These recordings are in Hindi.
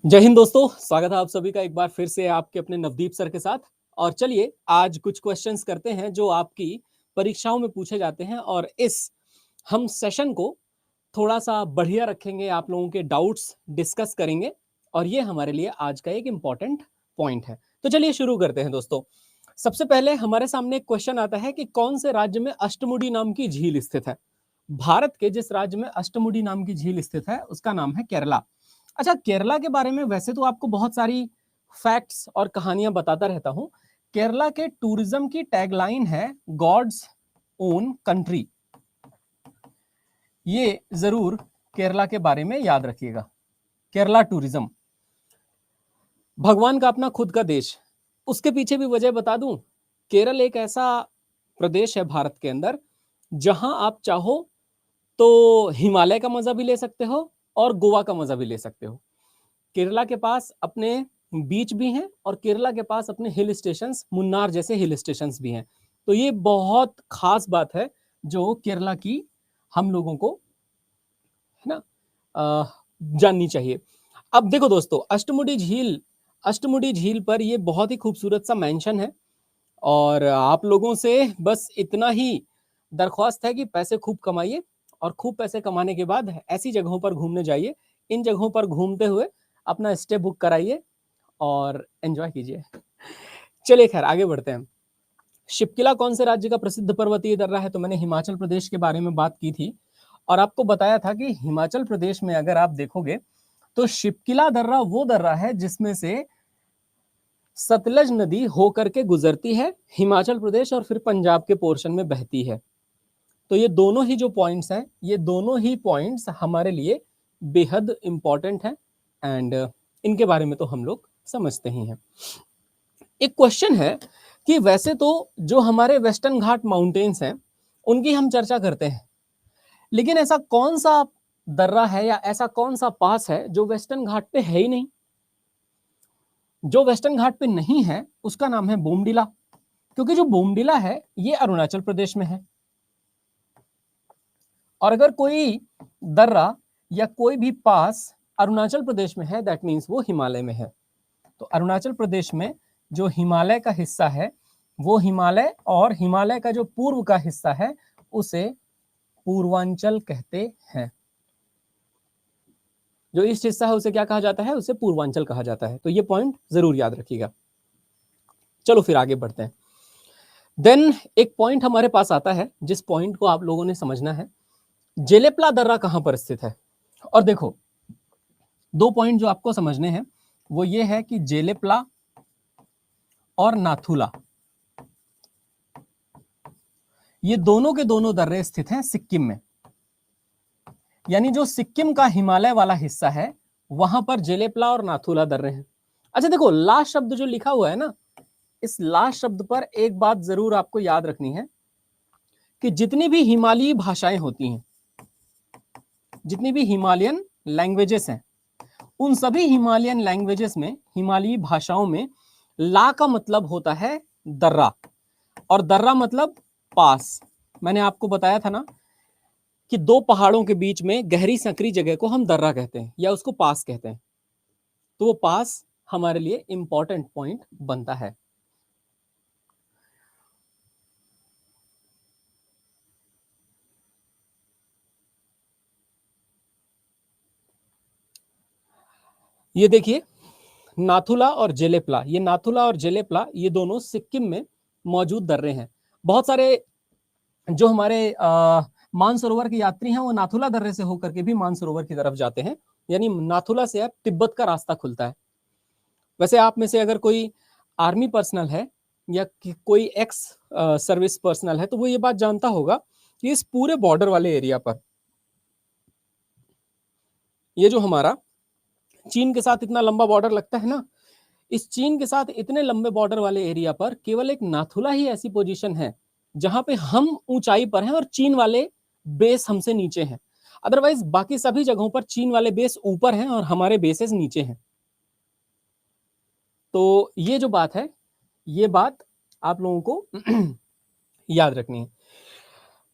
जय हिंद दोस्तों, स्वागत है आप सभी का एक बार फिर से आपके अपने नवदीप सर के साथ। और चलिए आज कुछ क्वेश्चंस करते हैं जो आपकी परीक्षाओं में पूछे जाते हैं और इस हम सेशन को थोड़ा सा बढ़िया रखेंगे, आप लोगों के डाउट्स डिस्कस करेंगे और ये हमारे लिए आज का एक इम्पॉर्टेंट पॉइंट है। तो चलिए शुरू करते हैं दोस्तों। सबसे पहले हमारे सामने एक क्वेश्चन आता है कि कौन से राज्य में अष्टमुडी नाम की झील स्थित है। भारत के जिस राज्य में अष्टमुडी नाम की झील स्थित है उसका नाम है केरला। अच्छा, केरला के बारे में वैसे तो आपको बहुत सारी फैक्ट्स और कहानियां बताता रहता हूं। केरला के टूरिज्म की टैगलाइन है गॉड्स ओन कंट्री। ये जरूर केरला के बारे में याद रखिएगा। केरला टूरिज्म, भगवान का अपना खुद का देश। उसके पीछे भी वजह बता दूं, केरल एक ऐसा प्रदेश है भारत के अंदर जहां आप चाहो तो हिमालय का मजा भी ले सकते हो और गोवा का मजा भी ले सकते हो। केरला के पास अपने बीच भी हैं और केरला के पास अपने हिल स्टेशंस, मुन्नार जैसे हिल स्टेशंस भी हैं। तो ये बहुत खास बात है जो केरला की हम लोगों को है ना जाननी चाहिए। अब देखो दोस्तों, अष्टमुडी झील पर ये बहुत ही खूबसूरत सा मेंशन है और आप लोगों से बस इतना ही दरख्वास्त है कि पैसे खूब कमाइए और खूब पैसे कमाने के बाद ऐसी जगहों पर घूमने जाइए। इन जगहों पर घूमते हुए अपना स्टे बुक कराइए और एंजॉय कीजिए। चलिए खैर आगे बढ़ते हैं। शिपकिला कौन से राज्य का प्रसिद्ध पर्वतीय दर्रा है? तो मैंने हिमाचल प्रदेश के बारे में बात की थी और आपको बताया था कि हिमाचल प्रदेश में अगर आप देखोगे तो शिपकिला दर्रा वो दर्रा है जिसमें से सतलज नदी होकर के गुजरती है हिमाचल प्रदेश और फिर पंजाब के पोर्शन में बहती है। तो ये दोनों ही जो पॉइंट्स हैं, ये दोनों ही पॉइंट्स हमारे लिए बेहद इंपॉर्टेंट हैं एंड इनके बारे में तो हम लोग समझते ही हैं। एक क्वेश्चन है कि वैसे तो जो हमारे वेस्टर्न घाट माउंटेन्स हैं उनकी हम चर्चा करते हैं, लेकिन ऐसा कौन सा दर्रा है या ऐसा कौन सा पास है जो वेस्टर्न घाट पे है ही नहीं? जो वेस्टर्न घाट पे नहीं है उसका नाम है बोमडिला, क्योंकि जो बोमडिला है ये अरुणाचल प्रदेश में है। और अगर कोई दर्रा या कोई भी पास अरुणाचल प्रदेश में है दैट मीन्स वो हिमालय में है। तो अरुणाचल प्रदेश में जो हिमालय का हिस्सा है वो हिमालय, और हिमालय का जो पूर्व का हिस्सा है उसे पूर्वांचल कहते हैं। जो ईस्ट हिस्सा है उसे क्या कहा जाता है? उसे पूर्वांचल कहा जाता है। तो ये पॉइंट जरूर याद रखिएगा। चलो फिर आगे बढ़ते हैं। देन एक पॉइंट हमारे पास आता है जिस पॉइंट को आप लोगों ने समझना है। जेलेपला दर्रा कहां पर स्थित है? और देखो, दो पॉइंट जो आपको समझने हैं वो ये है कि जेलेपला और नाथुला, ये दोनों के दोनों दर्रे स्थित हैं सिक्किम में। यानी जो सिक्किम का हिमालय वाला हिस्सा है वहां पर जेलेपला और नाथुला दर्रे हैं। अच्छा देखो, लास्ट शब्द जो लिखा हुआ है ना, इस लास्ट शब्द पर एक बात जरूर आपको याद रखनी है कि जितनी भी हिमालयी भाषाएं होती हैं, जितनी भी हिमालयन लैंग्वेजेस हैं, उन सभी हिमालयन लैंग्वेजेस में, हिमालयी भाषाओं में ला का मतलब होता है दर्रा, और दर्रा मतलब पास। मैंने आपको बताया था ना कि दो पहाड़ों के बीच में गहरी संकरी जगह को हम दर्रा कहते हैं या उसको पास कहते हैं। तो वो पास हमारे लिए इंपॉर्टेंट पॉइंट बनता है। ये देखिए, नाथुला और जेलेपला, ये नाथुला और जेलेपला ये दोनों सिक्किम में मौजूद दर्रे हैं। बहुत सारे जो हमारे मानसरोवर के यात्री हैं वो नाथुला दर्रे से होकर के भी मानसरोवर की तरफ जाते हैं। यानी नाथुला से अब तिब्बत का रास्ता खुलता है। वैसे आप में से अगर कोई आर्मी पर्सनल है या कोई एक्स सर्विस पर्सनल है तो वो ये बात जानता होगा कि इस पूरे बॉर्डर वाले एरिया पर, ये जो हमारा चीन के साथ इतना लंबा बॉर्डर लगता है ना, इस चीन के साथ इतने लंबे बॉर्डर वाले एरिया पर केवल एक नाथुला ही ऐसी पोजीशन है जहां पे हम ऊंचाई पर हैं और चीन वाले बेस हमसे नीचे हैं। अदरवाइज बाकी सभी जगहों पर चीन वाले बेस ऊपर हैं और हमारे बेसेस नीचे हैं। तो ये जो बात है, ये बात आप लोगों को याद रखनी है।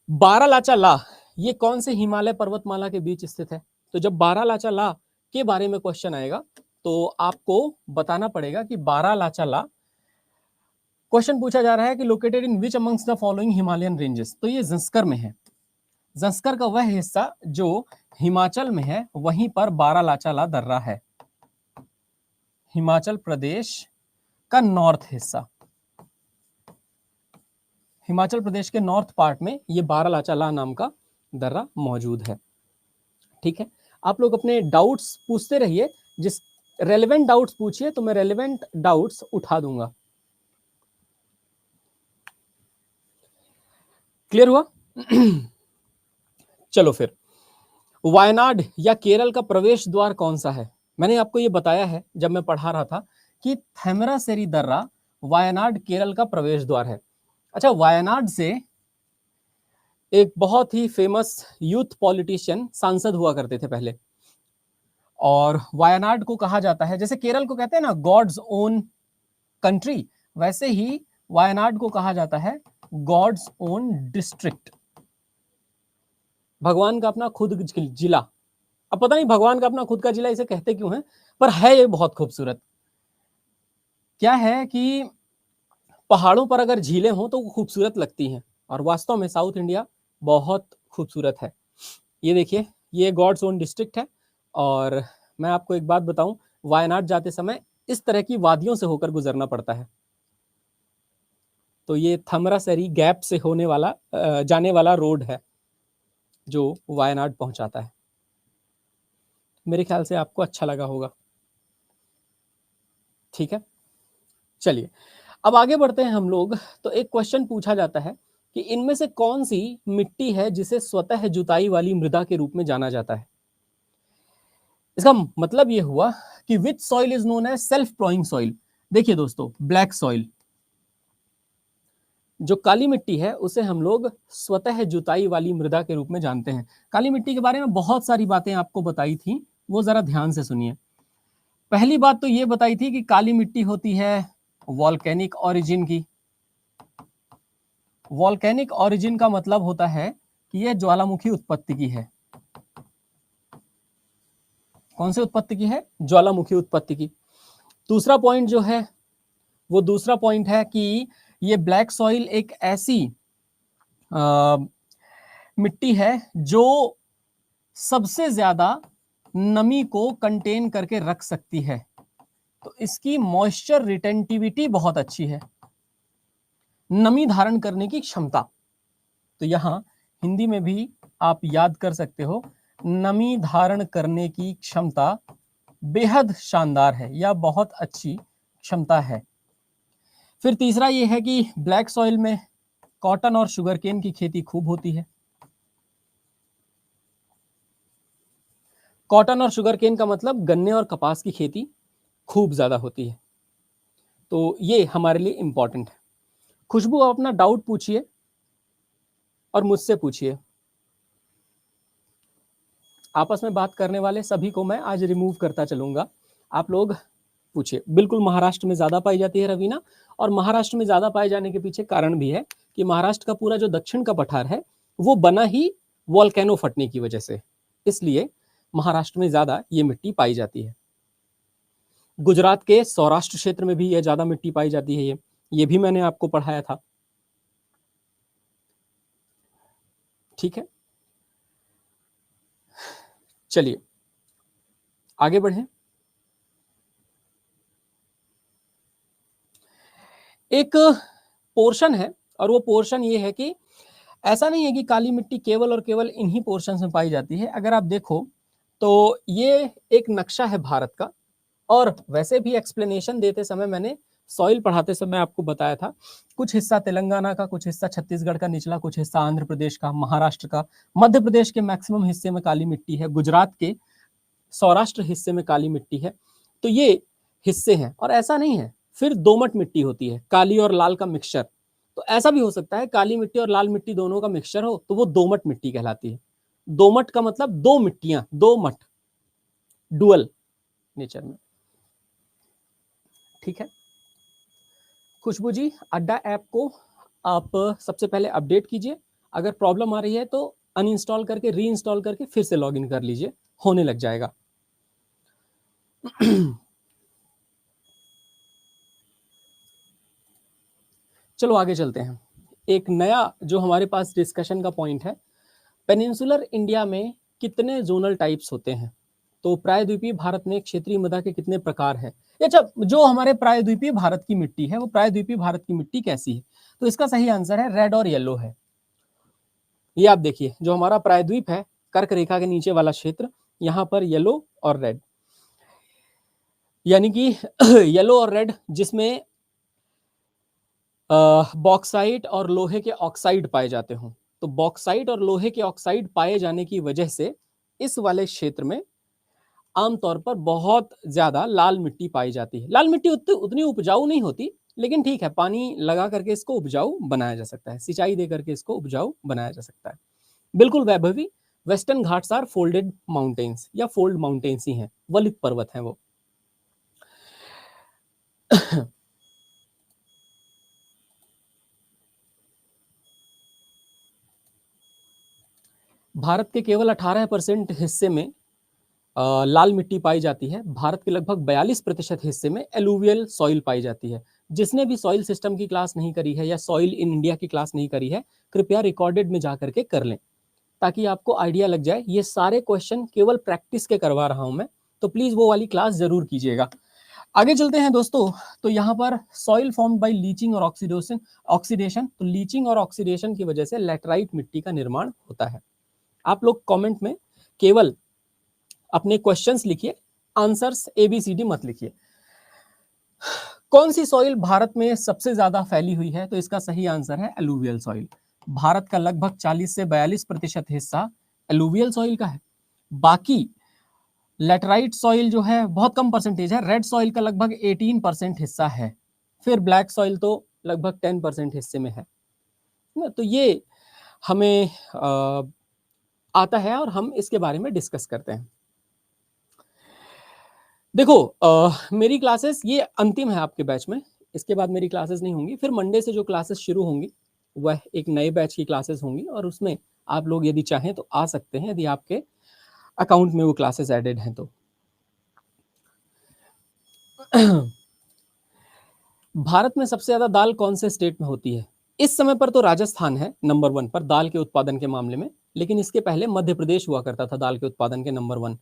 बारालाचा ला, ये कौन से हिमालय पर्वतमाला के बीच स्थित है? तो जब बारालाचा ला के बारे में क्वेश्चन आएगा तो आपको बताना पड़ेगा कि बारालाचाला, क्वेश्चन पूछा जा रहा है कि located in which amongst the following Himalayan ranges, तो ये जंस्कर में है। जंस्कर का वह हिस्सा जो हिमाचल में है, वहीं पर बारालाचाला दर्रा है, हिमाचल प्रदेश का नॉर्थ हिस्सा, हिमाचल प्रदेश के नॉर्थ पार्ट में ये बारालाचाला नाम का दर्रा मौजूद है। ठीक है, आप लोग अपने डाउट्स पूछते रहिए, जिस रेलेवेंट डाउट्स पूछिए तो मैं रेलेवेंट डाउट्स उठा दूंगा। क्लियर हुआ? चलो फिर, वायनाड या केरल का प्रवेश द्वार कौन सा है? मैंने आपको ये बताया है जब मैं पढ़ा रहा था कि थेमरासेरी दर्रा वायनाड केरल का प्रवेश द्वार है। अच्छा, वायनाड से एक बहुत ही फेमस यूथ पॉलिटिशियन सांसद हुआ करते थे पहले, और वायनाड को कहा जाता है, जैसे केरल को कहते हैं ना गॉड्स ओन कंट्री, वैसे ही वायनाड को कहा जाता है गॉड्स ओन डिस्ट्रिक्ट, भगवान का अपना खुद जिला। अब पता नहीं भगवान का अपना खुद का जिला इसे कहते क्यों है, पर है ये बहुत खूबसूरत। क्या है कि पहाड़ों पर अगर झीलें हों तो वो खूबसूरत लगती हैं, और वास्तव में साउथ इंडिया बहुत खूबसूरत है। ये देखिए, ये गॉड्स ओन डिस्ट्रिक्ट है, और मैं आपको एक बात बताऊं, वायनाड जाते समय इस तरह की वादियों से होकर गुजरना पड़ता है। तो ये थमरासेरी गैप से होने वाला जाने वाला रोड है जो वायनाड पहुंचाता है। मेरे ख्याल से आपको अच्छा लगा होगा। ठीक है, चलिए अब आगे बढ़ते हैं हम लोग। तो एक क्वेश्चन पूछा जाता है कि इनमें से कौन सी मिट्टी है जिसे स्वतः जुताई वाली मृदा के रूप में जाना जाता है? इसका मतलब यह हुआ कि which soil is known as self ploughing soil. देखिए दोस्तों, ब्लैक सॉइल, जो काली मिट्टी है, उसे हम लोग स्वतः जुताई वाली मृदा के रूप में जानते हैं। काली मिट्टी के बारे में बहुत सारी बातें आपको बताई थी, वो जरा ध्यान से सुनिए। पहली बात तो ये बताई थी कि काली मिट्टी होती है वॉल्केनिक ओरिजिन की। वॉल्केनिक ओरिजिन का मतलब होता है कि यह ज्वालामुखी उत्पत्ति की है। कौन सी उत्पत्ति की है? ज्वालामुखी उत्पत्ति की। दूसरा पॉइंट जो है, वो दूसरा पॉइंट है कि ये ब्लैक सॉइल एक ऐसी मिट्टी है जो सबसे ज्यादा नमी को कंटेन करके रख सकती है, तो इसकी मॉइस्चर रिटेंटिविटी बहुत अच्छी है, नमी धारण करने की क्षमता। तो यहां हिंदी में भी आप याद कर सकते हो, नमी धारण करने की क्षमता बेहद शानदार है या बहुत अच्छी क्षमता है। फिर तीसरा यह है कि ब्लैक सॉइल में कॉटन और शुगरकेन की खेती खूब होती है। कॉटन और शुगरकेन का मतलब गन्ने और कपास की खेती खूब ज्यादा होती है, तो ये हमारे लिए इंपॉर्टेंट है। खुशबू, आप अपना डाउट पूछिए और मुझसे पूछिए। आपस में बात करने वाले सभी को मैं आज रिमूव करता चलूंगा, आप लोग पूछिए। बिल्कुल महाराष्ट्र में ज्यादा पाई जाती है रवीना, और महाराष्ट्र में ज्यादा पाए जाने के पीछे कारण भी है कि महाराष्ट्र का पूरा जो दक्षिण का पठार है वो बना ही वॉल्केनो फटने की वजह से, इसलिए महाराष्ट्र में ज्यादा ये मिट्टी पाई जाती है। गुजरात के सौराष्ट्र क्षेत्र में भी ये ज्यादा मिट्टी पाई जाती है, ये भी मैंने आपको पढ़ाया था। ठीक है, चलिए आगे बढ़ें। एक पोर्शन है, और वो पोर्शन ये है कि ऐसा नहीं है कि काली मिट्टी केवल और केवल इन्हीं पोर्शन में पाई जाती है। अगर आप देखो तो ये एक नक्शा है भारत का, और वैसे भी एक्सप्लेनेशन देते समय मैंने सॉइल पढ़ाते समय आपको बताया था, कुछ हिस्सा तेलंगाना का, कुछ हिस्सा छत्तीसगढ़ का निचला, कुछ हिस्सा आंध्र प्रदेश का, महाराष्ट्र का, मध्य प्रदेश के मैक्सिमम हिस्से में काली मिट्टी है, गुजरात के सौराष्ट्र हिस्से में काली मिट्टी है। तो ये हिस्से हैं, और ऐसा नहीं है। फिर दोमट मिट्टी होती है, काली और लाल का मिक्सचर। तो ऐसा भी हो सकता है काली मिट्टी और लाल मिट्टी दोनों का मिक्सचर हो, तो वो दोमट मिट्टी कहलाती है। दोमट का मतलब दो मिट्टियां, दो मठ, डुअल नेचर में। ठीक है, खुशबू जी, अड्डा ऐप को आप सबसे पहले अपडेट कीजिए। अगर प्रॉब्लम आ रही है तो अनइंस्टॉल करके री इंस्टॉल करके फिर से लॉगिन कर लीजिए, होने लग जाएगा। चलो आगे चलते हैं। एक नया जो हमारे पास डिस्कशन का पॉइंट है, पेनिनसुलर इंडिया में कितने जोनल टाइप्स होते हैं? तो प्रायद्वीपीय भारत में क्षेत्रीय मृदा के कितने प्रकार हैं? अच्छा, जो हमारे प्रायद्वीपीय भारत की मिट्टी है वो प्रायद्वीपीय भारत की मिट्टी कैसी है? तो इसका सही आंसर है रेड और येलो है। ये आप देखिए, जो हमारा प्रायद्वीप है, कर्क रेखा के नीचे वाला क्षेत्र, यहाँ पर येलो और रेड, यानी कि येलो और रेड, जिसमें बॉक्साइट और लोहे के ऑक्साइड पाए जाते हों। तो बॉक्साइट और लोहे के ऑक्साइड पाए जाने की वजह से इस वाले क्षेत्र में आमतौर पर बहुत ज्यादा लाल मिट्टी पाई जाती है। लाल मिट्टी उतनी उपजाऊ नहीं होती, लेकिन ठीक है, पानी लगा करके इसको उपजाऊ बनाया जा सकता है, सिंचाई दे करके इसको उपजाऊ बनाया जा सकता है। बिल्कुल Vaibhavi, Western Ghats are folded mountains या फोल्ड माउंटेन्स ही हैं, वलित पर्वत हैं वो। भारत के केवल 18% हिस्से में लाल मिट्टी पाई जाती है। भारत के लगभग 42% हिस्से में एलुवियल सॉइल पाई जाती है। जिसने भी सॉइल सिस्टम की क्लास नहीं करी है या सॉइल इन इंडिया की क्लास नहीं करी है, कृपया रिकॉर्डेड में जाकर के कर लें, ताकि आपको आइडिया लग जाए। ये सारे क्वेश्चन केवल प्रैक्टिस के करवा रहा हूं मैं, तो प्लीज वो वाली क्लास जरूर कीजिएगा। आगे चलते हैं दोस्तों। तो यहाँ पर सॉइल फॉर्म्ड बाय लीचिंग और ऑक्सीडेशन, तो लीचिंग और ऑक्सीडेशन की वजह से लैटराइट मिट्टी का निर्माण होता है। आप लोग कमेंट में केवल अपने क्वेश्चंस लिखिए, आंसर्स ABCD मत लिखिए। कौन सी सॉइल भारत में सबसे ज्यादा फैली हुई है? तो इसका सही आंसर है एलुवियल सॉइल। भारत का लगभग 40 से 42% हिस्सा एलुवियल सॉइल का है। बाकी लेटराइट सॉइल जो है बहुत कम परसेंटेज है। रेड सॉइल का लगभग 18% हिस्सा है। फिर ब्लैक सॉइल तो लगभग 10% हिस्से में है ना। तो ये हमें आता है और हम इसके बारे में डिस्कस करते हैं। देखो, मेरी क्लासेस ये अंतिम है आपके बैच में, इसके बाद मेरी क्लासेस नहीं होंगी। फिर मंडे से जो क्लासेस शुरू होंगी वह एक नए बैच की क्लासेस होंगी, और उसमें आप लोग यदि चाहें तो आ सकते हैं, यदि आपके अकाउंट में वो क्लासेस एडेड हैं तो। भारत में सबसे ज्यादा दाल कौन से स्टेट में होती है? इस समय पर तो राजस्थान है नंबर 1 पर दाल के उत्पादन के मामले में, लेकिन इसके पहले मध्य प्रदेश हुआ करता था दाल के उत्पादन के नंबर 1।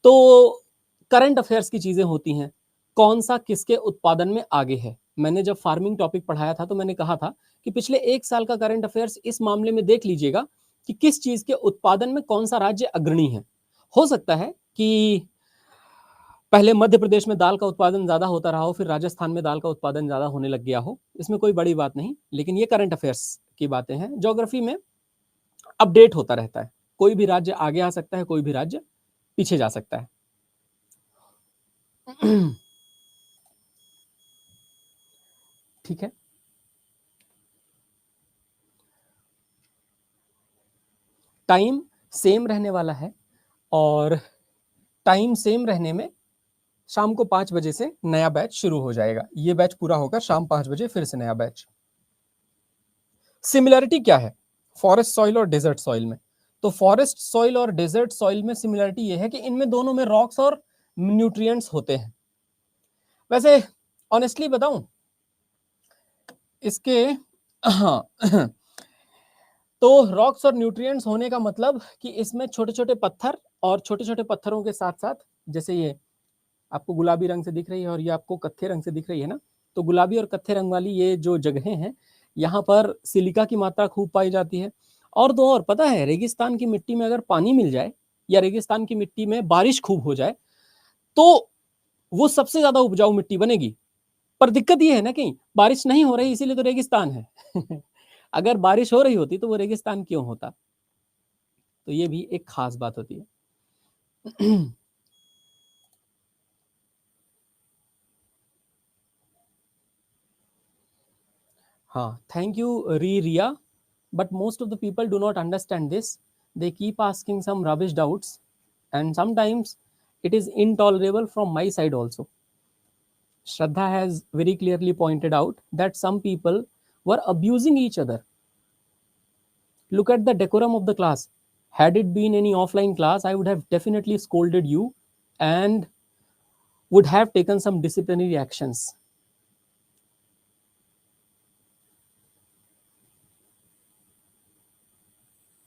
तो करंट अफेयर्स की चीजें होती हैं, कौन सा किसके उत्पादन में आगे है। मैंने जब फार्मिंग टॉपिक पढ़ाया था तो मैंने कहा था कि पिछले 1 साल का करंट अफेयर्स इस मामले में देख लीजिएगा कि किस चीज के उत्पादन में कौन सा राज्य अग्रणी है। हो सकता है कि पहले मध्य प्रदेश में दाल का उत्पादन ज्यादा होता रहा हो, फिर राजस्थान में दाल का उत्पादन ज्यादा होने लग गया हो, इसमें कोई बड़ी बात नहीं, लेकिन ये करंट अफेयर्स की बातें हैं। ज्योग्राफी में अपडेट होता रहता है, कोई भी राज्य आगे आ सकता है, कोई भी राज्य पीछे जा सकता है। ठीक है, टाइम सेम रहने वाला है, और टाइम सेम रहने में शाम को 5 बजे से नया बैच शुरू हो जाएगा। ये बैच पूरा होकर शाम 5 बजे फिर से नया बैच। सिमिलरिटी क्या है फॉरेस्ट सॉइल और डेजर्ट सॉइल में? तो फॉरेस्ट सॉइल और डेजर्ट सॉइल में सिमिलरिटी ये है कि इनमें दोनों में रॉक्स और न्यूट्रिएंट्स होते हैं। वैसे ऑनेस्टली बताऊं इसके, हाँ, तो रॉक्स और न्यूट्रिएंट्स होने का मतलब कि इसमें छोटे छोटे पत्थर, और छोटे छोटे पत्थरों के साथ साथ, जैसे ये आपको गुलाबी रंग से दिख रही है और ये आपको कत्थे रंग से दिख रही है ना, तो गुलाबी और कत्थे रंग वाली ये जो जगहें हैं, यहाँ पर सिलिका की मात्रा खूब पाई जाती है। और दो और पता है, रेगिस्तान की मिट्टी में अगर पानी मिल जाए या रेगिस्तान की मिट्टी में बारिश खूब हो जाए तो वो सबसे ज्यादा उपजाऊ मिट्टी बनेगी। पर दिक्कत ये है ना कि बारिश नहीं हो रही, इसीलिए तो रेगिस्तान है। अगर बारिश हो रही होती तो वो रेगिस्तान क्यों होता? तो ये भी एक खास बात होती है। हाँ, thank you Riya, but most of the people do not understand this. They keep asking some rubbish doubts, and sometimes it is intolerable from my side also. Shraddha has very clearly pointed out that some people were abusing each other. Look at the decorum of the class. Had it been any offline class, I would have definitely scolded you and would have taken some disciplinary actions.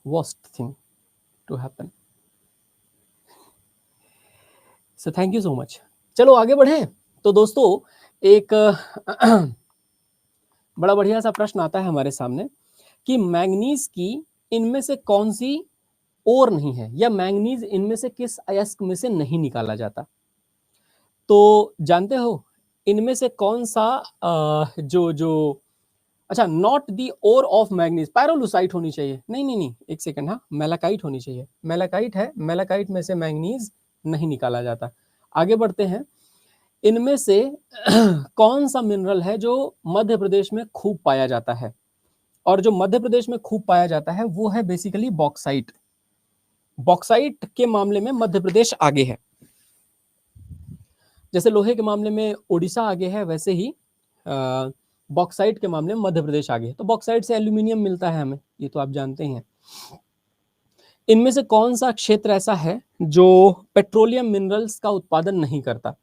worst thing to happen. So thank you so much. चलो आगे बढ़े। तो दोस्तों एक बड़ा बढ़िया सा प्रश्न आता है हमारे सामने कि मैंगनीज की इनमें से कौन सी और नहीं है, या मैंगनीज इनमें से किस अयस्क में से नहीं निकाला जाता। तो जानते हो इनमें से कौन सा जो जो अच्छा, not the ore of manganese, pyrolusite होनी चाहिए। नहीं नहीं नहीं, एक सेकंड, हाँ मेलाकाइट होनी चाहिए। मेलाकाइट है, मेलाकाइट में से मैंगनीज नहीं निकाला जाता। आगे बढ़ते हैं। इनमें से कौन सा मिनरल है जो मध्य प्रदेश में खूब पाया जाता है, और जो मध्य प्रदेश में खूब पाया जाता है वो है बेसिकली बॉक्साइट। बॉक्साइट के मामले में मध्य प्रदेश आगे है। जैसे लोहे के मामले में ओडिशा आगे है, वैसे ही बॉक्साइट के मामले में मध्य प्रदेश आगे है। तो बॉक्साइट से एल्यूमिनियम मिलता है हमें, ये तो आप जानते हैं। इनमें से कौन सा क्षेत्र ऐसा है जो पेट्रोलियम मिनरल्स का उत्पादन नहीं करता।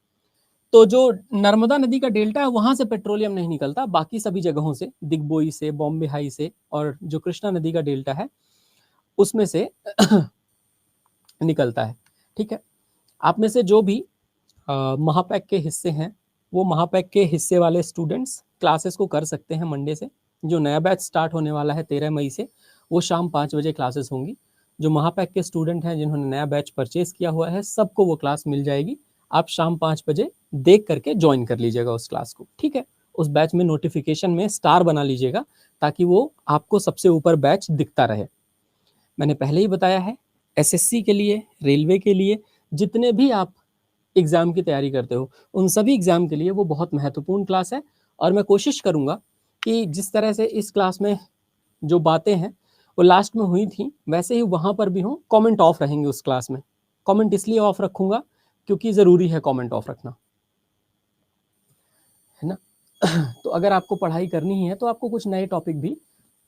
तो जो नर्मदा नदी का डेल्टा है वहां से पेट्रोलियम नहीं निकलता, बाकी सभी जगहों से, दिग्बोई से, बॉम्बे हाई से, और जो कृष्णा नदी का डेल्टा है उसमें से निकलता है। ठीक है, आप में से जो भी महापैक के हिस्से हैं, वो महापैक के हिस्से वाले स्टूडेंट्स क्लासेस को कर सकते हैं मंडे से। जो नया बैच स्टार्ट होने वाला है 13 मई से, वो शाम 5 बजे क्लासेस होंगी। जो महापैक के स्टूडेंट हैं जिन्होंने नया बैच परचेज किया हुआ है, सबको वो क्लास मिल जाएगी। आप शाम 5 बजे देख करके ज्वाइन कर लीजिएगा उस क्लास को। ठीक है, उस बैच में नोटिफिकेशन में स्टार बना लीजिएगा ताकि वो आपको सबसे ऊपर बैच दिखता रहे। मैंने पहले ही बताया है, एसएससी के लिए, रेलवे के लिए, जितने भी आप एग्जाम की तैयारी करते हो, उन सभी एग्जाम के लिए वो बहुत महत्वपूर्ण क्लास है। और मैं कोशिश करूंगा कि जिस तरह से इस क्लास में जो बातें हैं वो लास्ट में हुई थी, वैसे ही वहां पर भी हो। कमेंट ऑफ रहेंगे उस क्लास में। कमेंट इसलिए ऑफ रखूंगा क्योंकि जरूरी है कमेंट ऑफ रखना, है ना। तो अगर आपको पढ़ाई करनी ही है तो आपको कुछ नए टॉपिक भी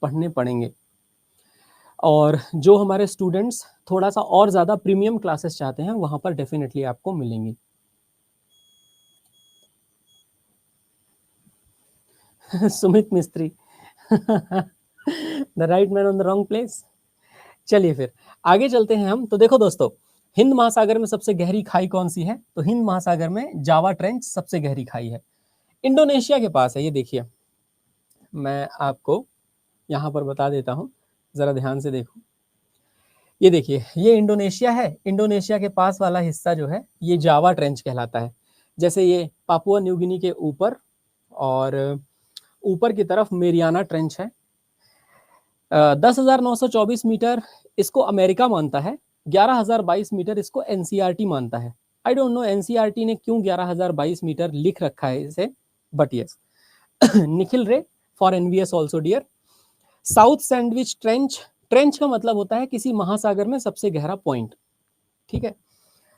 पढ़ने पड़ेंगे। और जो हमारे स्टूडेंट्स थोड़ा सा और ज़्यादा प्रीमियम क्लासेस चाहते हैं, वहाँ पर डेफिनेटली आपको मिलेंगी। सुमित मिस्त्री, the right man on the wrong place. चलिए फिर आगे चलते हैं हम। तो देखो दोस्तों, हिंद महासागर में सबसे गहरी खाई कौन सी है। तो हिंद महासागर में जावा ट्रेंच सबसे गहरी खाई है, इंडोनेशिया के पास है। ये देखिए, मैं आपको यहाँ पर बता देता हूँ, ज़रा ध्यान से देखो। ये देखिए, ये इंडोनेशिया है। इंडोनेशिया के पास वाला हिस्सा जो है ये जावा ट्रेंच कहलाता है। जैसे ये पापुआ न्यू गिनी के ऊपर, और ऊपर की तरफ मेरियाना ट्रेंच है। 10,924 मीटर इसको अमेरिका मानता है, 11,022 मीटर इसको एनसीईआरटी मानता है। आई डोंट नो एनसीईआरटी ने क्यों 11,022 मीटर लिख रखा है इसे, बट यस। निखिल रे for NVS also dear. South Sandwich Trench, trench का मतलब होता है किसी महासागर में सबसे गहरा पॉइंट। ठीक है,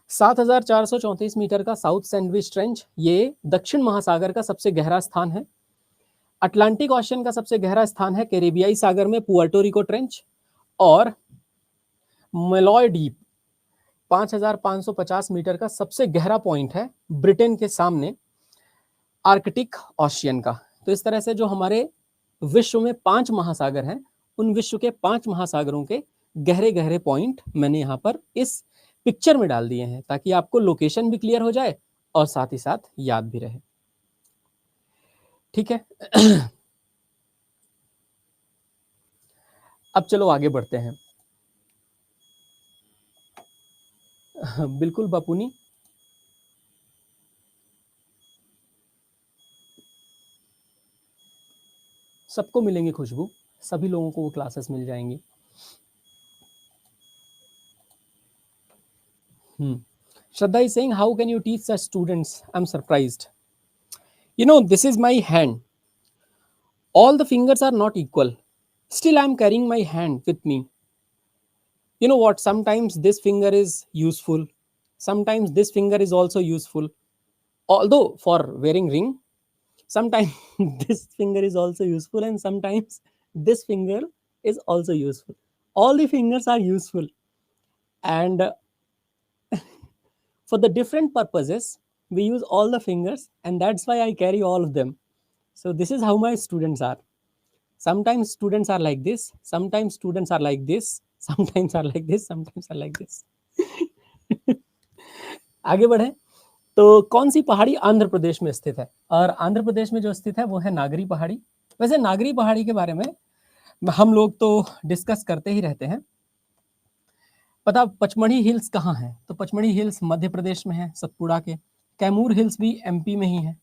7,434 मीटर का साउथ सैंडविच ट्रेंच, ये दक्षिण महासागर का सबसे गहरा स्थान है। अटलांटिक ओशन का सबसे गहरा स्थान है कैरेबियाई सागर में पुएर्टो रिको ट्रेंच। और मेलॉय डीप 5,550 मीटर का सबसे गहरा पॉइंट है ब्रिटेन के सामने आर्कटिक ओशियन का। तो इस तरह से जो हमारे विश्व में 5 महासागर हैं, उन विश्व के 5 महासागरों के गहरे गहरे पॉइंट मैंने यहाँ पर इस पिक्चर में डाल दिए हैं, ताकि आपको लोकेशन भी क्लियर हो जाए और साथ ही साथ याद भी रहे। ठीक है। अब चलो आगे बढ़ते हैं। बिल्कुल बापूनी, सबको मिलेंगी खुशबू, सभी लोगों को वो क्लासेस मिल जाएंगी। Shraddha is saying, how can you teach such students? I'm surprised. You know, this is my hand. All the fingers are not equal. Still, I'm carrying my hand with me. You know what? Sometimes this finger is useful. Sometimes this finger is also useful. Although for wearing ring, sometimes this finger is also useful, and sometimes this finger is also useful. All the fingers are useful. And for the different purposes, we use all the fingers, and that's why I carry all of them. So this is how my students are. Sometimes students are like this, sometimes students are like this, sometimes are like this, sometimes are like this. आगे बढ़े तो कौन सी पहाड़ी आंध्र प्रदेश में स्थित है? और आंध्र प्रदेश में जो स्थित है वो है नागरी पहाड़ी। वैसे नागरी पहाड़ी के बारे में हम लोग तो डिस्कस करते ही रहते हैं। पता पचमढ़ी हिल्स कहाँ है? तो पचमढ़ी हिल्स मध्य प्रदेश में है, सतपुड़ा के। कैमूर हिल्स भी एमपी में ही है,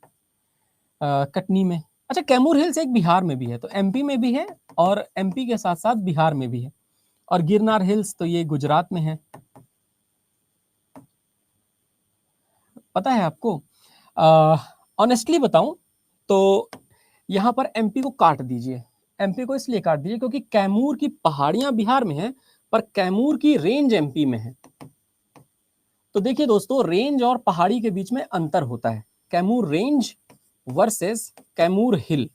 कटनी में। अच्छा, कैमूर हिल्स एक बिहार में भी है, तो एमपी में भी है और एमपी के साथ साथ बिहार में भी है। और गिरनार हिल्स तो ये गुजरात में है। पता है आपको, ऑनेस्टली बताऊं तो यहाँ पर एमपी को काट दीजिए। एमपी को इसलिए काट दीजिए क्योंकि कैमूर की पहाड़ियां बिहार में हैं, पर कैमूर की रेंज एमपी में है। तो देखिए दोस्तों, रेंज और पहाड़ी के बीच में अंतर होता है। कैमूर रेंज वर्सेस कैमूर हिल।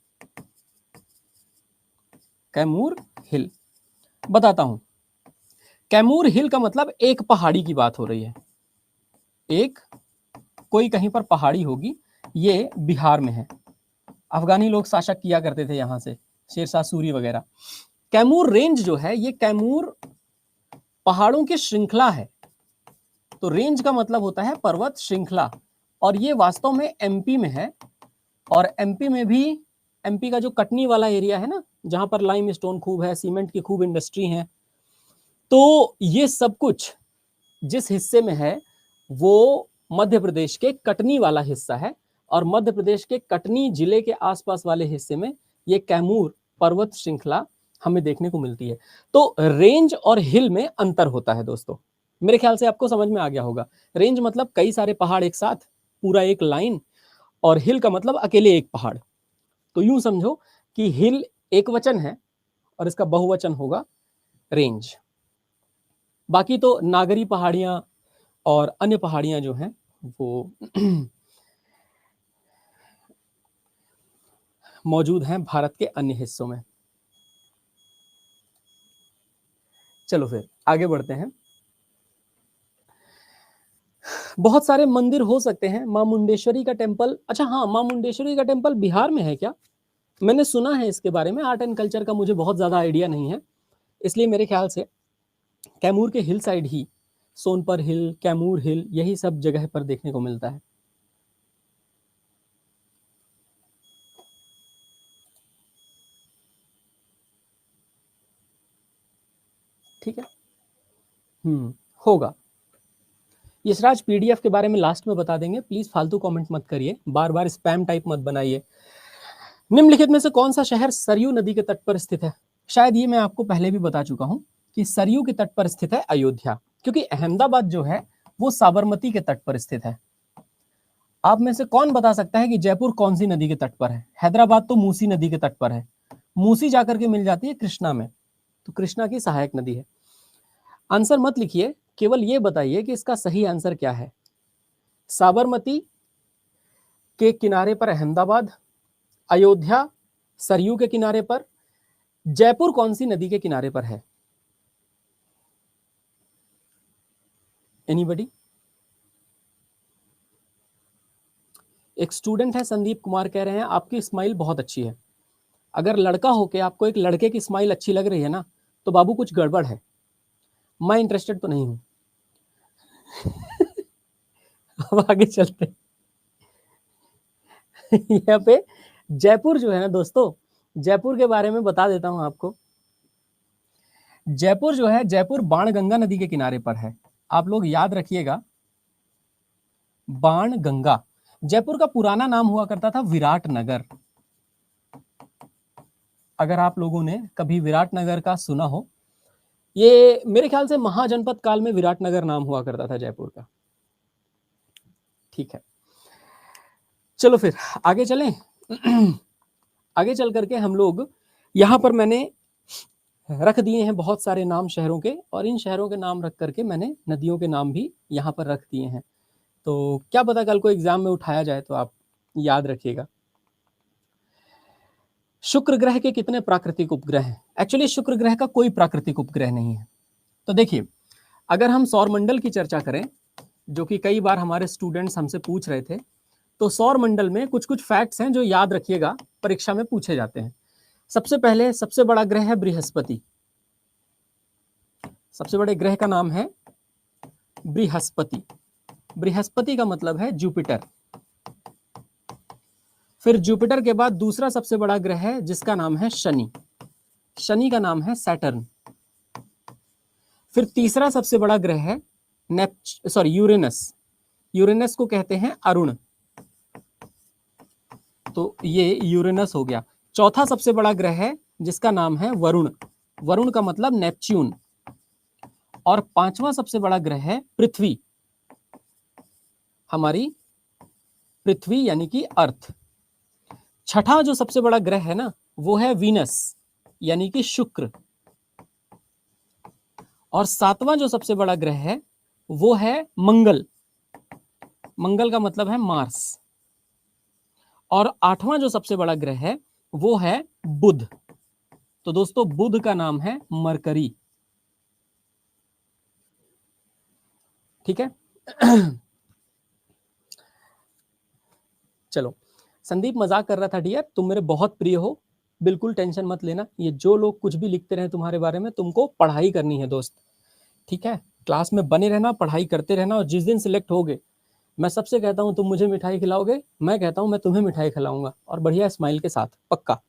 कैमूर हिल बताता हूं। कैमूर हिल का मतलब एक पहाड़ी की बात हो रही है, एक कोई कहीं पर पहाड़ी होगी, ये बिहार में है। अफगानी लोग शासक किया करते थे यहां से, शेरशाह सूरी वगैरह। कैमूर रेंज जो है ये कैमूर पहाड़ों की श्रृंखला है। तो रेंज का मतलब होता है पर्वत श्रृंखला, और ये वास्तव में एमपी में है। और एमपी में भी, एमपी का जो कटनी वाला एरिया है ना, जहां पर लाइम स्टोन खूब है, सीमेंट की खूब इंडस्ट्री है, तो ये सब कुछ जिस हिस्से में है वो मध्य प्रदेश के कटनी वाला हिस्सा है। और मध्य प्रदेश के कटनी जिले के आसपास वाले हिस्से में ये कैमूर पर्वत श्रृंखला हमें देखने को मिलती है। तो रेंज और हिल में अंतर होता है दोस्तों। मेरे ख्याल से आपको समझ में आ गया होगा। रेंज मतलब कई सारे पहाड़ एक साथ, पूरा एक लाइन, और हिल का मतलब अकेले एक पहाड़। तो यूं समझो कि हिल एक वचन है और इसका बहुवचन होगा रेंज। बाकी तो नागरी पहाड़ियां और अन्य पहाड़ियां जो हैं वो मौजूद हैं भारत के अन्य हिस्सों में। चलो फिर आगे बढ़ते हैं। बहुत सारे मंदिर हो सकते हैं। मां मुंडेश्वरी का टेम्पल, अच्छा हाँ, मां मुंडेश्वरी का टेम्पल बिहार में है क्या? मैंने सुना है इसके बारे में। आर्ट एंड कल्चर का मुझे बहुत ज्यादा आइडिया नहीं है, इसलिए मेरे ख्याल से कैमूर के हिल साइड ही, सोनपर हिल, कैमूर हिल, यही सब जगह पर देखने को मिलता है। ठीक है, होगा। यशराज पीडीएफ के बारे में लास्ट में बता देंगे, प्लीज फालतू कमेंट मत करिए, बार बार स्पैम टाइप मत बनाइए। निम्नलिखित में से कौन सा शहर सरयू नदी के तट पर स्थित है? शायद ये मैं आपको पहले भी बता चुका हूं कि सरयू के तट पर स्थित है अयोध्या, क्योंकि अहमदाबाद जो है वो साबरमती के तट पर स्थित है। आप में से कौन बता सकता है कि जयपुर कौन सी नदी के तट पर है? हैदराबाद तो मूसी नदी के तट पर है। मूसी जाकर के मिल जाती है कृष्णा में, तो कृष्णा की सहायक नदी है। आंसर मत लिखिए, केवल ये बताइए कि इसका सही आंसर क्या है। साबरमती के किनारे पर अहमदाबाद, अयोध्या सरयू के किनारे पर, जयपुर कौन सी नदी के किनारे पर है? एनीबडी? एक स्टूडेंट है संदीप कुमार, कह रहे हैं आपकी स्माइल बहुत अच्छी है। अगर लड़का होके आपको एक लड़के की स्माइल अच्छी लग रही है ना, तो बाबू कुछ गड़बड़ है। मैं इंटरेस्टेड तो नहीं हूं। अब आगे चलते यहाँ पे जयपुर जो है ना दोस्तों, जयपुर के बारे में बता देता हूं आपको। जयपुर जो है, जयपुर बाणगंगा नदी के किनारे पर है। आप लोग याद रखिएगा, बाणगंगा। जयपुर का पुराना नाम हुआ करता था विराटनगर। अगर आप लोगों ने कभी विराटनगर का सुना हो, ये मेरे ख्याल से महाजनपद काल में विराटनगर नाम हुआ करता था जयपुर का। ठीक है, चलो फिर आगे चलें। आगे चल करके हम लोग, यहां पर मैंने रख दिए हैं बहुत सारे नाम शहरों के, और इन शहरों के नाम रख करके मैंने नदियों के नाम भी यहां पर रख दिए हैं। तो क्या पता कल को एग्जाम में उठाया जाए, तो आप याद रखिएगा। शुक्र ग्रह के कितने प्राकृतिक उपग्रह हैं? एक्चुअली शुक्र ग्रह का कोई प्राकृतिक उपग्रह नहीं है। तो देखिए, अगर हम सौर मंडल की चर्चा करें, जो कि कई बार हमारे स्टूडेंट्स हमसे पूछ रहे थे, तो सौर मंडल में कुछ कुछ फैक्ट्स हैं जो याद रखिएगा, परीक्षा में पूछे जाते हैं। सबसे पहले सबसे बड़ा ग्रह है बृहस्पति। सबसे बड़े ग्रह का नाम है बृहस्पति। बृहस्पति का मतलब है जुपिटर। फिर जुपिटर के बाद दूसरा सबसे बड़ा ग्रह है जिसका नाम है शनि। शनि का नाम है सैटर्न। फिर तीसरा सबसे बड़ा ग्रह है यूरेनस। यूरेनस को कहते हैं अरुण, तो ये यूरेनस हो गया। चौथा सबसे बड़ा ग्रह है जिसका नाम है वरुण। वरुण का मतलब नेपच्यून। और पांचवा सबसे बड़ा ग्रह है पृथ्वी, हमारी पृथ्वी यानी कि अर्थ। छठा जो सबसे बड़ा ग्रह है ना वो है वीनस यानी कि शुक्र। और सातवां जो सबसे बड़ा ग्रह है वो है मंगल। मंगल का मतलब है मार्स। और आठवां जो सबसे बड़ा ग्रह है वो है बुध। तो दोस्तों बुध का नाम है मरकरी। ठीक है। चलो, संदीप मजाक कर रहा था डियर, तुम मेरे बहुत प्रिय हो, बिल्कुल टेंशन मत लेना। ये जो लोग कुछ भी लिखते रहे तुम्हारे बारे में, तुमको पढ़ाई करनी है दोस्त। ठीक है, क्लास में बने रहना, पढ़ाई करते रहना, और जिस दिन सिलेक्ट होगे मैं सबसे कहता हूं तुम मुझे मिठाई खिलाओगे, मैं कहता हूं मैं तुम्हें मिठाई खिलाऊंगा, और बढ़िया स्माइल के साथ, पक्का।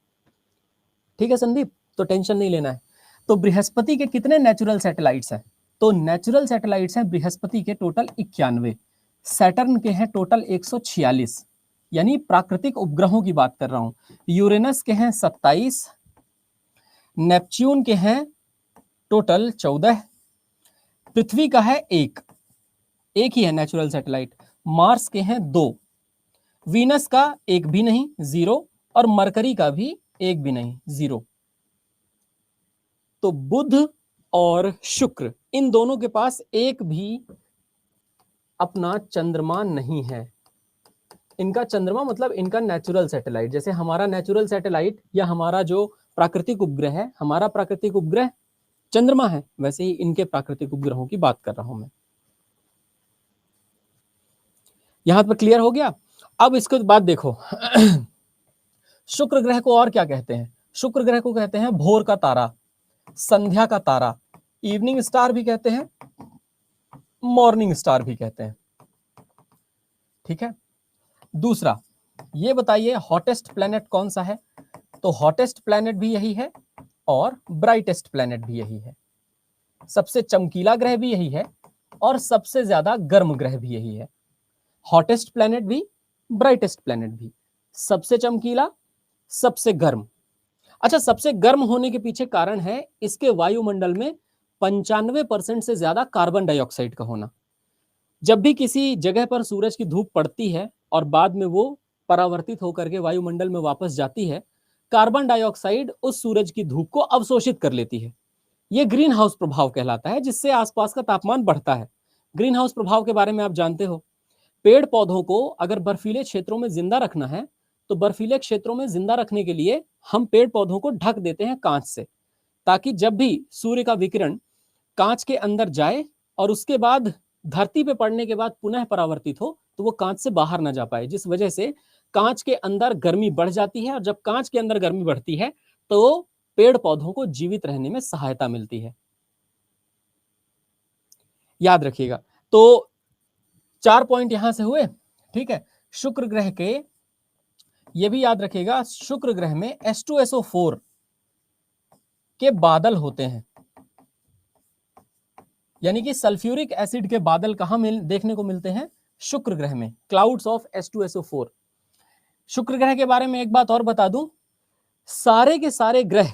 ठीक है संदीप, तो टेंशन नहीं लेना है। तो बृहस्पति के कितने नेचुरल सैटेलाइट्स हैं? तो नेचुरल सैटेलाइट्स हैं बृहस्पति के टोटल 91। सैटर्न के हैं टोटल 146, यानी प्राकृतिक उपग्रहों की बात कर रहा हूं। यूरेनस के हैं 27, नेपच्यून के हैं टोटल 14, पृथ्वी का है एक ही है नेचुरल सैटेलाइट, मार्स के हैं 2, वीनस का एक भी नहीं 0, और मरकरी का भी एक भी नहीं 0। तो बुध और शुक्र इन दोनों के पास एक भी अपना चंद्रमा नहीं है। इनका चंद्रमा मतलब इनका नेचुरल सैटेलाइट, जैसे हमारा नेचुरल सैटेलाइट या हमारा जो प्राकृतिक उपग्रह है, हमारा प्राकृतिक उपग्रह चंद्रमा है, वैसे ही इनके प्राकृतिक उपग्रहों की बात कर रहा हूं मैं। यहां पर क्लियर हो गया। अब इसके बाद देखो शुक्र ग्रह को और क्या कहते हैं? शुक्र ग्रह को कहते हैं भोर का तारा, संध्या का तारा, इवनिंग स्टार भी कहते हैं, मॉर्निंग स्टार भी कहते हैं। ठीक है। दूसरा, ये बताइए हॉटेस्ट प्लैनेट कौन सा है? तो हॉटेस्ट प्लैनेट भी यही है और ब्राइटेस्ट प्लैनेट भी यही है। सबसे चमकीला ग्रह भी यही है और सबसे ज्यादा गर्म ग्रह भी यही है। हॉटेस्ट प्लैनेट भी, ब्राइटेस्ट प्लैनेट भी, सबसे चमकीला, सबसे गर्म। अच्छा, सबसे गर्म होने के पीछे कारण है इसके वायुमंडल में 95% से ज्यादा कार्बन डाइऑक्साइड का होना। जब भी किसी जगह पर सूरज की धूप पड़ती है और बाद में वो परावर्तित होकर के वायुमंडल में वापस जाती है, कार्बन डाइऑक्साइड उस सूरज की धूप को अवशोषित कर लेती है। ये ग्रीन हाउस प्रभाव कहलाता है, जिससे आसपास का तापमान बढ़ता है। ग्रीन हाउस प्रभाव के बारे में आप जानते हो। पेड़ पौधों को अगर बर्फीले क्षेत्रों में जिंदा रखना है, तो बर्फीले क्षेत्रों में जिंदा रखने के लिए हम पेड़ पौधों को ढक देते हैं कांच से, ताकि जब भी सूर्य का विकिरण कांच के अंदर जाए और उसके बाद धरती पे पड़ने के बाद पुनः परावर्तित हो, तो वो कांच से बाहर ना जा पाए, जिस वजह से कांच के अंदर गर्मी बढ़ जाती है। और जब कांच के अंदर गर्मी बढ़ती है तो पेड़ पौधों को जीवित रहने में सहायता मिलती है। याद रखिएगा। तो 4 पॉइंट यहां से हुए। ठीक है। शुक्र ग्रह के, ये भी याद रखिएगा, शुक्र ग्रह में H2SO4 के बादल होते हैं, यानी कि सल्फ्यूरिक एसिड के बादल कहां देखने को मिलते हैं? शुक्र ग्रह में, क्लाउड्स ऑफ H2SO4। शुक्र ग्रह के बारे में एक बात और बता दूं, सारे के सारे ग्रह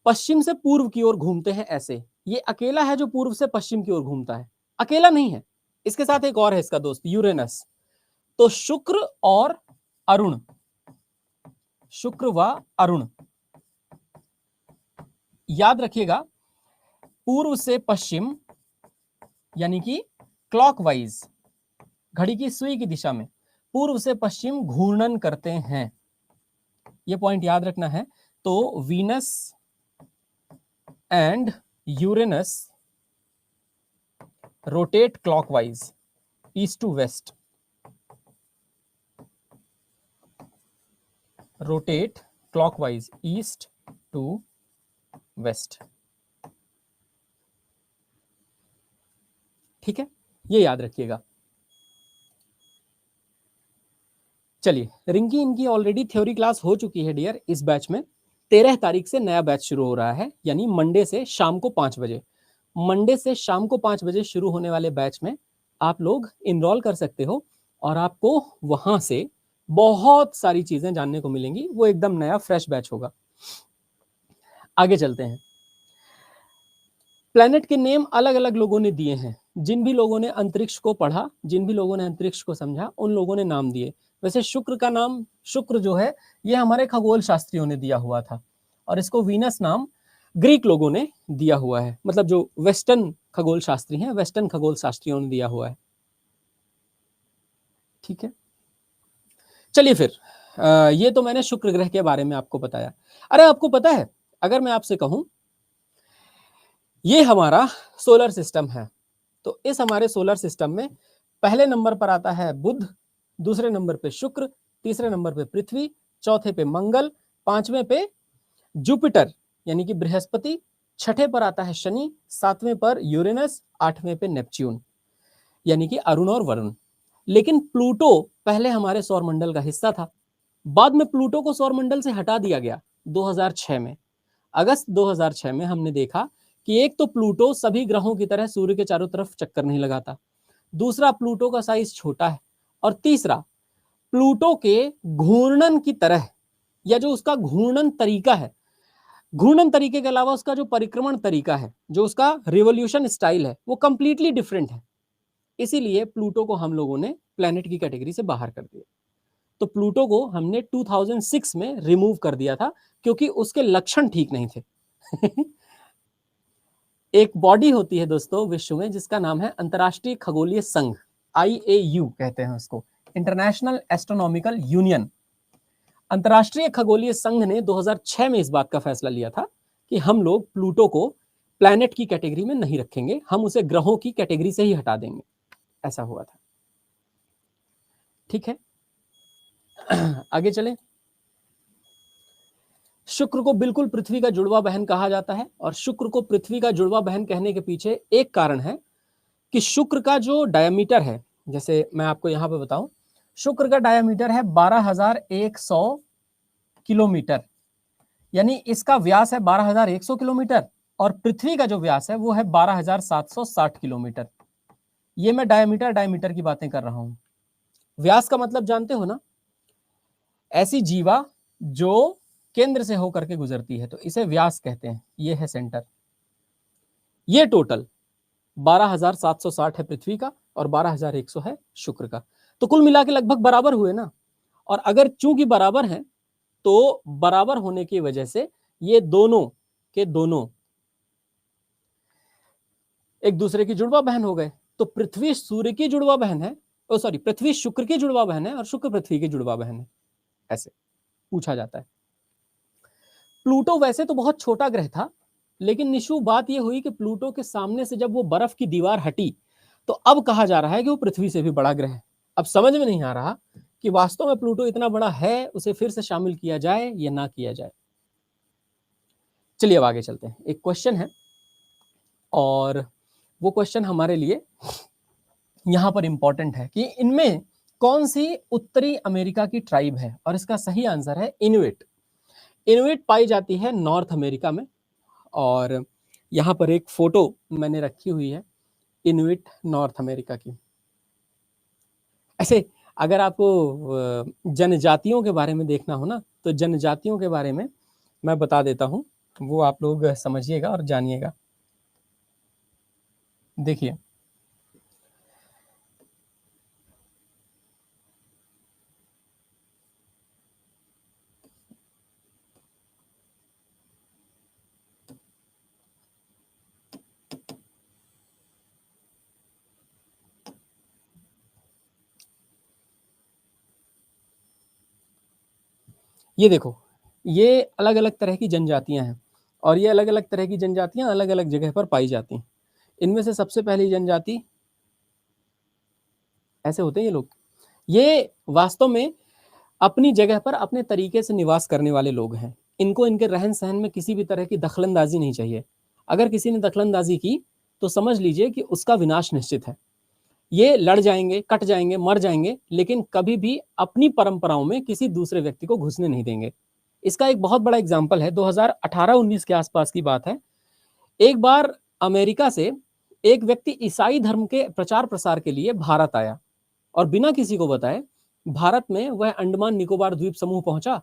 पश्चिम से पूर्व की ओर घूमते हैं ऐसे। ये अकेला है जो पूर्व से पश्चिम की ओर घूमता है, अकेला नहीं है, इसके साथ एक और है इसका दोस्त, यूरेनस। तो शुक्र और अरुण, शुक्र व अरुण, याद रखिएगा, पूर्व से पश्चिम यानी कि क्लॉकवाइज, घड़ी की सुई की दिशा में पूर्व से पश्चिम घूर्णन करते हैं। यह पॉइंट याद रखना है। तो Venus and Uranus rotate clockwise, east to west, rotate clockwise east to west. ठीक है, ये याद रखिएगा। चलिए, रिंकी इनकी ऑलरेडी थ्योरी क्लास हो चुकी है डियर। इस बैच में 13 तारीख से नया बैच शुरू हो रहा है, यानी मंडे से शाम को 5 बजे। मंडे से शाम को 5 बजे शुरू होने वाले बैच में आप लोग इनरोल कर सकते हो और आपको वहां से बहुत सारी चीजें जानने को मिलेंगी। वो एकदम नया फ्रेश बैच होगा। आगे चलते हैं। प्लैनेट के नेम अलग अलग लोगों ने दिए हैं। जिन भी लोगों ने अंतरिक्ष को पढ़ा, जिन भी लोगों ने अंतरिक्ष को समझा, उन लोगों ने नाम दिए। वैसे शुक्र का नाम, शुक्र जो है ये हमारे खगोल शास्त्रियों ने दिया हुआ था, और इसको वीनस नाम ग्रीक लोगों ने दिया हुआ है। मतलब जो वेस्टर्न खगोल शास्त्री हैं, वेस्टर्न खगोल शास्त्रियों ने दिया हुआ है। ठीक है, चलिए फिर ये तो मैंने शुक्र ग्रह के बारे में आपको बताया। अरे आपको पता है, अगर मैं आपसे कहूं ये हमारा सोलर सिस्टम है, तो इस हमारे सोलर सिस्टम में पहले नंबर पर आता है बुध, दूसरे नंबर पे शुक्र, तीसरे नंबर पे पृथ्वी, चौथे पे मंगल, पांचवें पे जुपिटर यानी कि बृहस्पति, छठे पर आता है शनि, सातवें पर यूरेनस, आठवें पे नेपच्यून यानी कि अरुण और वरुण। लेकिन प्लूटो पहले हमारे सौरमंडल का हिस्सा था, बाद में प्लूटो को सौरमंडल से हटा दिया गया 2006 में। अगस्त 2006 में हमने देखा कि एक तो प्लूटो सभी ग्रहों की तरह सूर्य के चारों तरफ चक्कर नहीं लगाता, दूसरा प्लूटो का साइज छोटा है, और तीसरा प्लूटो के घूर्णन की तरह, या जो उसका घूर्णन तरीका है, घूर्णन तरीके के अलावा उसका जो परिक्रमण तरीका है, जो उसका रिवोल्यूशन स्टाइल है, वो कंप्लीटली डिफरेंट है। इसीलिए प्लूटो को हम लोगों ने प्लैनेट की कैटेगरी से बाहर कर दिया। तो प्लूटो को हमने 2006 में रिमूव कर दिया था, क्योंकि उसके लक्षण ठीक नहीं थे। एक बॉडी होती है दोस्तों विश्व में जिसका नाम है अंतरराष्ट्रीय खगोलीय संघ, IAU कहते हैं उसको, इंटरनेशनल एस्ट्रोनॉमिकल यूनियन। अंतरराष्ट्रीय खगोलीय संघ ने 2006 में इस बात का फैसला लिया था कि हम लोग प्लूटो को प्लैनेट की कैटेगरी में नहीं रखेंगे, हम उसे ग्रहों की कैटेगरी से ही हटा देंगे। ऐसा हुआ था। ठीक है, आगे चलें। शुक्र को बिल्कुल पृथ्वी का जुड़वा बहन कहा जाता है, और शुक्र को पृथ्वी का जुड़वा बहन कहने के पीछे एक कारण है कि शुक्र का जो डायमीटर है, जैसे मैं आपको यहां पे बताऊं, शुक्र का डायमीटर है 12,100 किलोमीटर, यानी इसका व्यास है 12,100 किलोमीटर, और पृथ्वी का जो व्यास है वो है 12,760 किलोमीटर। ये मैं डायमीटर की बातें कर रहा हूं। व्यास का मतलब जानते हो ना, ऐसी जीवा जो केंद्र से होकर के गुजरती है, तो इसे व्यास कहते हैं। ये है सेंटर। ये टोटल 12,760 है पृथ्वी का, और 12,100 है शुक्र का। तो कुल मिला के लगभग बराबर हुए ना। और अगर चूंकि बराबर हैं, तो बराबर होने की वजह से ये दोनों के दोनों एक दूसरे की जुड़वा बहन हो गए। तो पृथ्वी सूर्य की जुड़वा बहन है, सॉरी, पृथ्वी शुक्र की जुड़वा बहन है, और शुक्र पृथ्वी की जुड़वा बहन है, ऐसे पूछा जाता है। प्लूटो वैसे तो बहुत छोटा ग्रह था, लेकिन निशु बात यह हुई कि प्लूटो के सामने से जब वो बर्फ की दीवार हटी, तो अब कहा जा रहा है कि वो पृथ्वी से भी बड़ा ग्रह है। अब समझ में नहीं आ रहा कि वास्तव में प्लूटो इतना बड़ा है, उसे फिर से शामिल किया जाए या ना किया जाए। चलिए अब आगे चलते हैं। एक क्वेश्चन है, और वो क्वेश्चन हमारे लिए यहां पर इंपॉर्टेंट है कि इनमें कौन सी उत्तरी अमेरिका की ट्राइब है, और इसका सही आंसर है इनुइट। इनुइट पाई जाती है नॉर्थ अमेरिका में, और यहां पर एक फोटो मैंने रखी हुई है इनुइट नॉर्थ अमेरिका की। ऐसे अगर आपको जनजातियों के बारे में देखना हो ना, तो जनजातियों के बारे में मैं बता देता हूं, वो आप लोग समझिएगा और जानिएगा। देखिए, ये देखो, ये अलग अलग तरह की जनजातियां हैं, और ये अलग अलग तरह की जनजातियां अलग अलग जगह पर पाई जाती हैं। इनमें से सबसे पहली जनजाति, ऐसे होते हैं ये लोग, ये वास्तव में अपनी जगह पर अपने तरीके से निवास करने वाले लोग हैं। इनको इनके रहन सहन में किसी भी तरह की दखलंदाजी नहीं चाहिए। अगर किसी ने दखलंदाजी की तो समझ लीजिए कि उसका विनाश निश्चित है। ये लड़ जाएंगे, कट जाएंगे, मर जाएंगे, लेकिन कभी भी अपनी परंपराओं में किसी दूसरे व्यक्ति को घुसने नहीं देंगे। इसका एक बहुत बड़ा एग्जाम्पल है, 2018-19 के आसपास की बात है। एक बार अमेरिका से एक व्यक्ति ईसाई धर्म के प्रचार प्रसार के लिए भारत आया और बिना किसी को बताए भारत में वह अंडमान निकोबार द्वीप समूह पहुंचा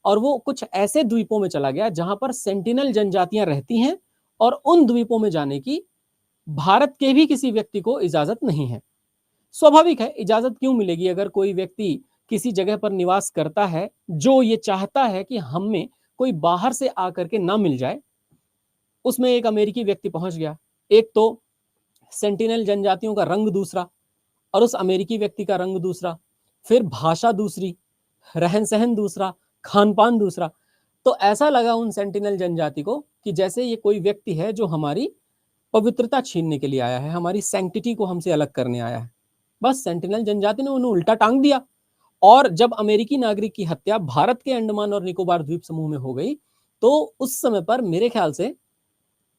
और वो कुछ ऐसे द्वीपों में चला गया जहां पर सेंटिनल जनजातियां रहती हैं और उन द्वीपों में जाने की भारत के भी किसी व्यक्ति को इजाजत नहीं है। स्वाभाविक है, इजाजत क्यों मिलेगी अगर कोई व्यक्ति किसी जगह पर निवास करता है जो ये चाहता है कि हमें कोई बाहर से आकर के ना मिल जाए। उसमें एक अमेरिकी व्यक्ति पहुंच गया। एक तो सेंटिनल जनजातियों का रंग दूसरा और उस अमेरिकी व्यक्ति का रंग दूसरा, फिर भाषा दूसरी, रहन सहन दूसरा, खान पान दूसरा। तो ऐसा लगा उन सेंटिनल जनजाति को कि जैसे ये कोई व्यक्ति है जो हमारी पवित्रता छीनने के लिए आया है, हमारी सैंक्टिटी को हमसे अलग करने आया है। बस सेंटिनल जनजाति ने उन्हें उल्टा टांग दिया। और जब अमेरिकी नागरिक की हत्या भारत के अंडमान और निकोबार द्वीप समूह में हो गई, तो उस समय पर मेरे ख्याल से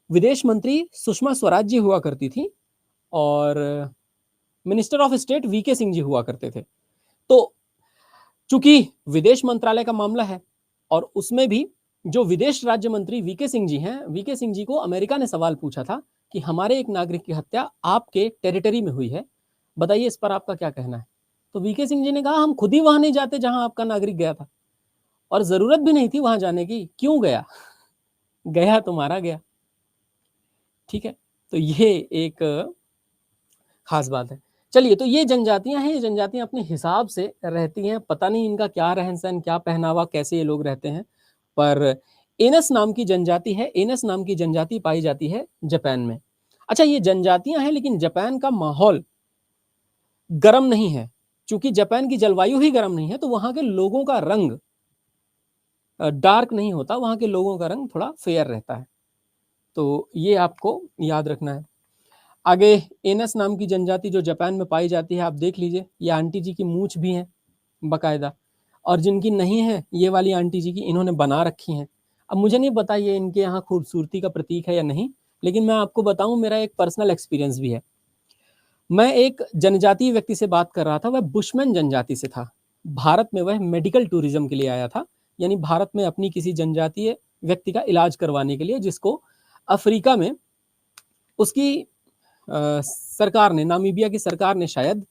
विदेश मंत्री सुषमा स्वराज जी हुआ करती थी और minister of state VK Singh ji हुआ करते थे। तो चूंकि विदेश मंत्रालय का मामला है और उसमें भी जो विदेश राज्य मंत्री वीके सिंह जी हैं, वीके सिंह जी को अमेरिका ने सवाल पूछा था कि हमारे एक नागरिक की हत्या आपके टेरिटरी में हुई है, बताइए इस पर आपका क्या कहना है। तो वीके सिंह जी ने कहा हम खुद ही वहां नहीं जाते जहां आपका नागरिक गया था और जरूरत भी नहीं थी वहां जाने की, क्यों गया? गया तो मारा गया। ठीक है, तो ये एक खास बात है। चलिए, तो ये जनजातियां हैं, ये जनजातियां अपने हिसाब से रहती हैं, पता नहीं इनका क्या रहन सहन, क्या पहनावा, कैसे ये लोग रहते हैं। पर एनस नाम की जनजाति है, एनस नाम की जनजाति पाई जाती है जापान में। अच्छा, ये जनजातियां हैं लेकिन जापान का माहौल गर्म नहीं है। चूंकि जापान की जलवायु ही गर्म नहीं है तो वहां के लोगों का रंग डार्क नहीं होता, वहां के लोगों का रंग थोड़ा फेयर रहता है। तो ये आपको याद रखना है। आगे एनस नाम की जनजाति जो जापान में पाई जाती है, आप देख लीजिए, ये आंटी जी की मूछ भी है बकायदा, और जिनकी नहीं है ये वाली आंटी जी की इन्होंने बना रखी हैं। अब मुझे नहीं पता ये इनके यहाँ खूबसूरती का प्रतीक है या नहीं, लेकिन मैं आपको बताऊं, मेरा एक पर्सनल एक्सपीरियंस भी है। मैं एक जनजातीय व्यक्ति से बात कर रहा था, वह बुशमैन जनजाति से था। भारत में वह मेडिकल टूरिज्म के लिए आया था, यानी भारत में अपनी किसी जनजातीय व्यक्ति का इलाज करवाने के लिए, जिसको अफ्रीका में उसकी सरकार ने, नामीबिया की सरकार ने शायद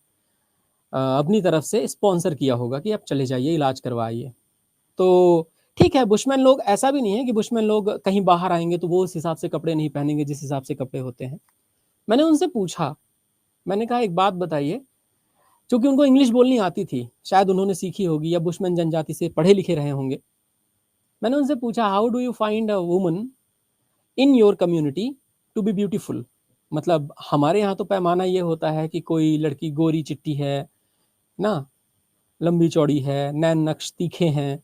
अपनी तरफ से स्पॉन्सर किया होगा कि आप चले जाइए, इलाज करवाइए। तो ठीक है, बुशमैन लोग, ऐसा भी नहीं है कि बुशमैन लोग कहीं बाहर आएंगे तो वो उस हिसाब से कपड़े नहीं पहनेंगे जिस हिसाब से कपड़े होते हैं। मैंने उनसे पूछा, मैंने कहा एक बात बताइए, क्योंकि उनको इंग्लिश बोलनी आती थी, शायद उन्होंने सीखी होगी या बुशमैन जनजाति से पढ़े लिखे रहे होंगे। मैंने उनसे पूछा, how do you find a woman in your community to be beautiful? मतलब हमारे यहाँ तो पैमाना ये होता है कि कोई लड़की गोरी चिट्टी है ना, लंबी चौड़ी है, नैन नक्श तीखे हैं,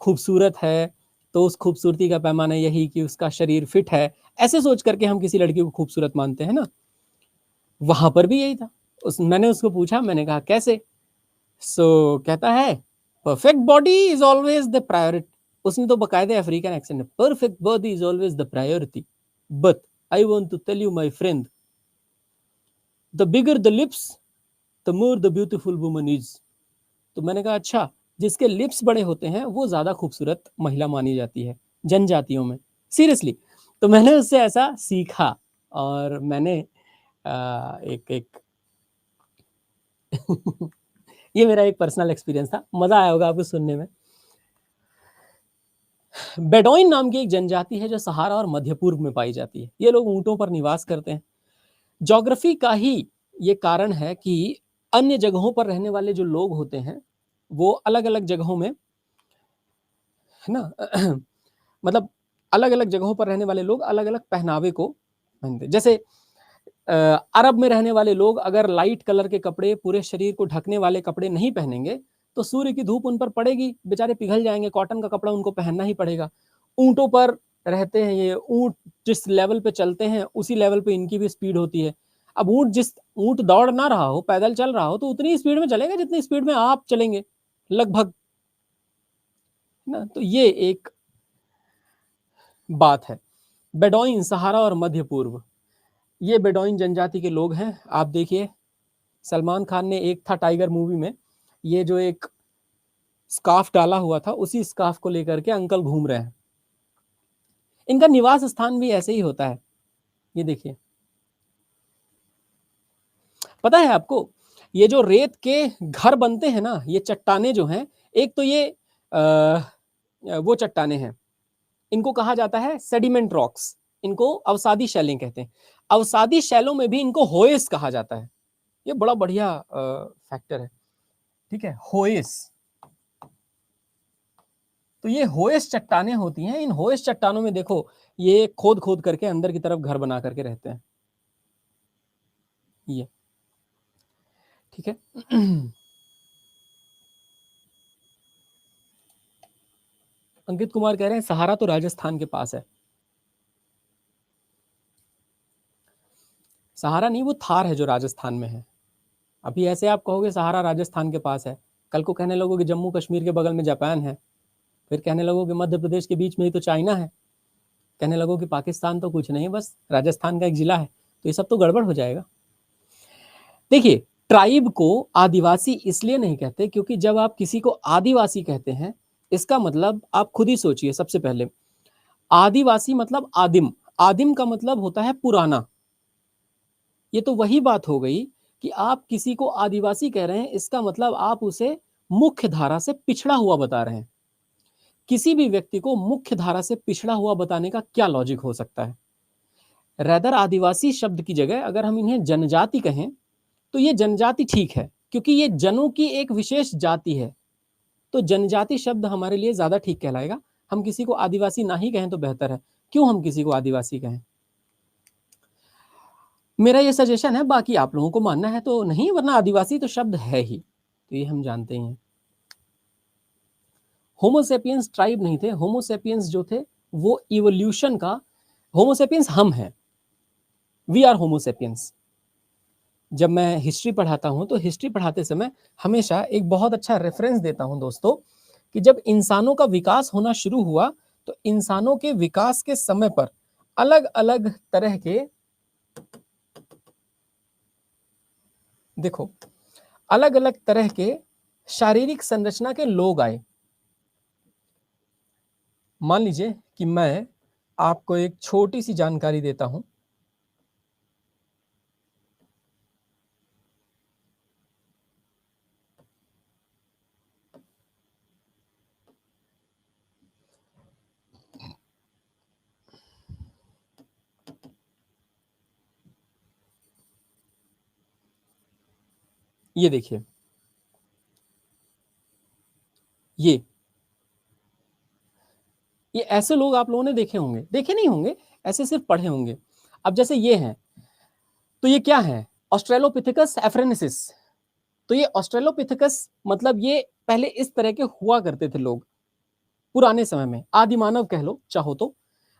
खूबसूरत है, तो उस खूबसूरती का पैमाना यही कि उसका शरीर फिट है, ऐसे सोच करके हम किसी लड़की को खूबसूरत मानते हैं ना। वहां पर भी यही था। मैंने उसको पूछा, मैंने कहा कैसे? कहता है, perfect body is always the priority. उसने तो बकायदे अफ्रीकन एक्सेंट में, perfect body is always the priority, but I want to tell you my friend, the bigger the lips the more the beautiful woman is. तो मैंने कहा अच्छा, जिसके लिप्स बड़े होते हैं वो ज्यादा खूबसूरत महिला मानी जाती है जनजातियों में, सीरियसली। तो मैंने उससे ऐसा सीखा और मैंने एक एक ये मेरा एक पर्सनल एक्सपीरियंस था, मजा आया होगा आपको सुनने में। बेडोइन नाम की एक जनजाति है जो सहारा और मध्य पूर्व में पाई जाती है। ये लोग ऊंटों पर निवास करते हैं। ज्योग्राफी का ही ये कारण है कि अन्य जगहों पर रहने वाले जो लोग होते हैं वो अलग अलग जगहों में, है ना, मतलब अलग अलग जगहों पर रहने वाले लोग अलग अलग पहनावे को पहनते। जैसे अरब में रहने वाले लोग अगर लाइट कलर के कपड़े, पूरे शरीर को ढकने वाले कपड़े नहीं पहनेंगे तो सूर्य की धूप उन पर पड़ेगी, बेचारे पिघल जाएंगे, कॉटन का कपड़ा उनको पहनना ही पड़ेगा। ऊंटों पर रहते हैं ये, ऊंट जिस लेवल पे चलते हैं उसी लेवल पे इनकी भी स्पीड होती है। अब ऊंट दौड़ ना रहा हो, पैदल चल रहा हो, तो उतनी स्पीड में चलेगा जितनी स्पीड में आप चलेंगे लगभग, ना। तो ये एक बात है। बेडोइन सहारा और मध्य पूर्व, ये बेडौइन जनजाति के लोग हैं। आप देखिए, सलमान खान ने एक था टाइगर मूवी में, ये जो एक स्कार्फ डाला हुआ था, उसी स्कार्फ को लेकर के अंकल घूम रहे हैं। इनका निवास स्थान भी ऐसे ही होता है। ये देखिए, पता है आपको, ये जो रेत के घर बनते हैं ना, ये चट्टाने जो हैं, एक तो ये वो चट्टाने हैं, इनको कहा जाता है सेडिमेंट रॉक्स, इनको अवसादी शैलें कहते हैं। अवसादी शैलों में भी इनको होएस कहा जाता है। ये बड़ा बढ़िया फैक्टर है, ठीक है, होएस। तो ये होएस चट्टाने होती हैं। इन होएस चट्टानों में देखो, ये खोद खोद करके अंदर की तरफ घर बना करके रहते हैं। ये ठीक है। अंकित कुमार कह रहे हैं सहारा तो राजस्थान के पास है। सहारा नहीं, वो थार है जो राजस्थान में है। अभी ऐसे आप कहोगे सहारा राजस्थान के पास है, कल को कहने लगोगे जम्मू कश्मीर के बगल में जापान है, फिर कहने लगोगे मध्य प्रदेश के बीच में ही तो चाइना है, कहने लगो कि पाकिस्तान तो कुछ नहीं, बस राजस्थान का एक जिला है। तो ये सब तो गड़बड़ हो जाएगा। देखिए, ट्राइब को आदिवासी इसलिए नहीं कहते क्योंकि जब आप किसी को आदिवासी कहते हैं, इसका मतलब आप खुद ही सोचिए। सबसे पहले आदिवासी मतलब आदिम, आदिम का मतलब होता है पुराना। ये तो वही बात हो गई कि आप किसी को आदिवासी कह रहे हैं, इसका मतलब आप उसे मुख्य धारा से पिछड़ा हुआ बता रहे हैं। किसी भी व्यक्ति को मुख्य धारा से पिछड़ा हुआ बताने का क्या लॉजिक हो सकता है? रैदर आदिवासी शब्द की जगह अगर हम इन्हें जनजाति कहें तो ये जनजाति ठीक है, क्योंकि ये जनों की एक विशेष जाति है। तो जनजाति शब्द हमारे लिए ज्यादा ठीक कहलाएगा। हम किसी को आदिवासी ना ही कहें तो बेहतर है। क्यों हम किसी को आदिवासी कहें? मेरा ये सजेशन है, बाकी आप लोगों को मानना है तो नहीं, वरना आदिवासी तो शब्द है ही, तो ये हम जानते ही हैं। होमोसेपियंस ट्राइब नहीं थे। होमोसेपियंस जो थे वो इवोल्यूशन का, होमोसेपियंस हम हैं, वी आर होमोसेपियंस। जब मैं हिस्ट्री पढ़ाता हूं तो हिस्ट्री पढ़ाते समय हमेशा एक बहुत अच्छा रेफरेंस देता हूं दोस्तों, कि जब इंसानों का विकास होना शुरू हुआ तो इंसानों के विकास के समय पर अलग अलग तरह के, देखो, अलग अलग तरह के शारीरिक संरचना के लोग आए। मान लीजिए कि मैं आपको एक छोटी सी जानकारी देता हूं। ये देखिए, ये ऐसे लोग आप लोगों ने देखे होंगे, देखे नहीं होंगे, ऐसे सिर्फ पढ़े होंगे। अब जैसे ये हैं, तो ये क्या है? ऑस्ट्रेलोपिथेकस एफ्रेनेसिस। तो ये ऑस्ट्रेलोपिथेकस मतलब ये पहले इस तरह के हुआ करते थे लोग पुराने समय में। आदि मानव कह लो चाहो तो।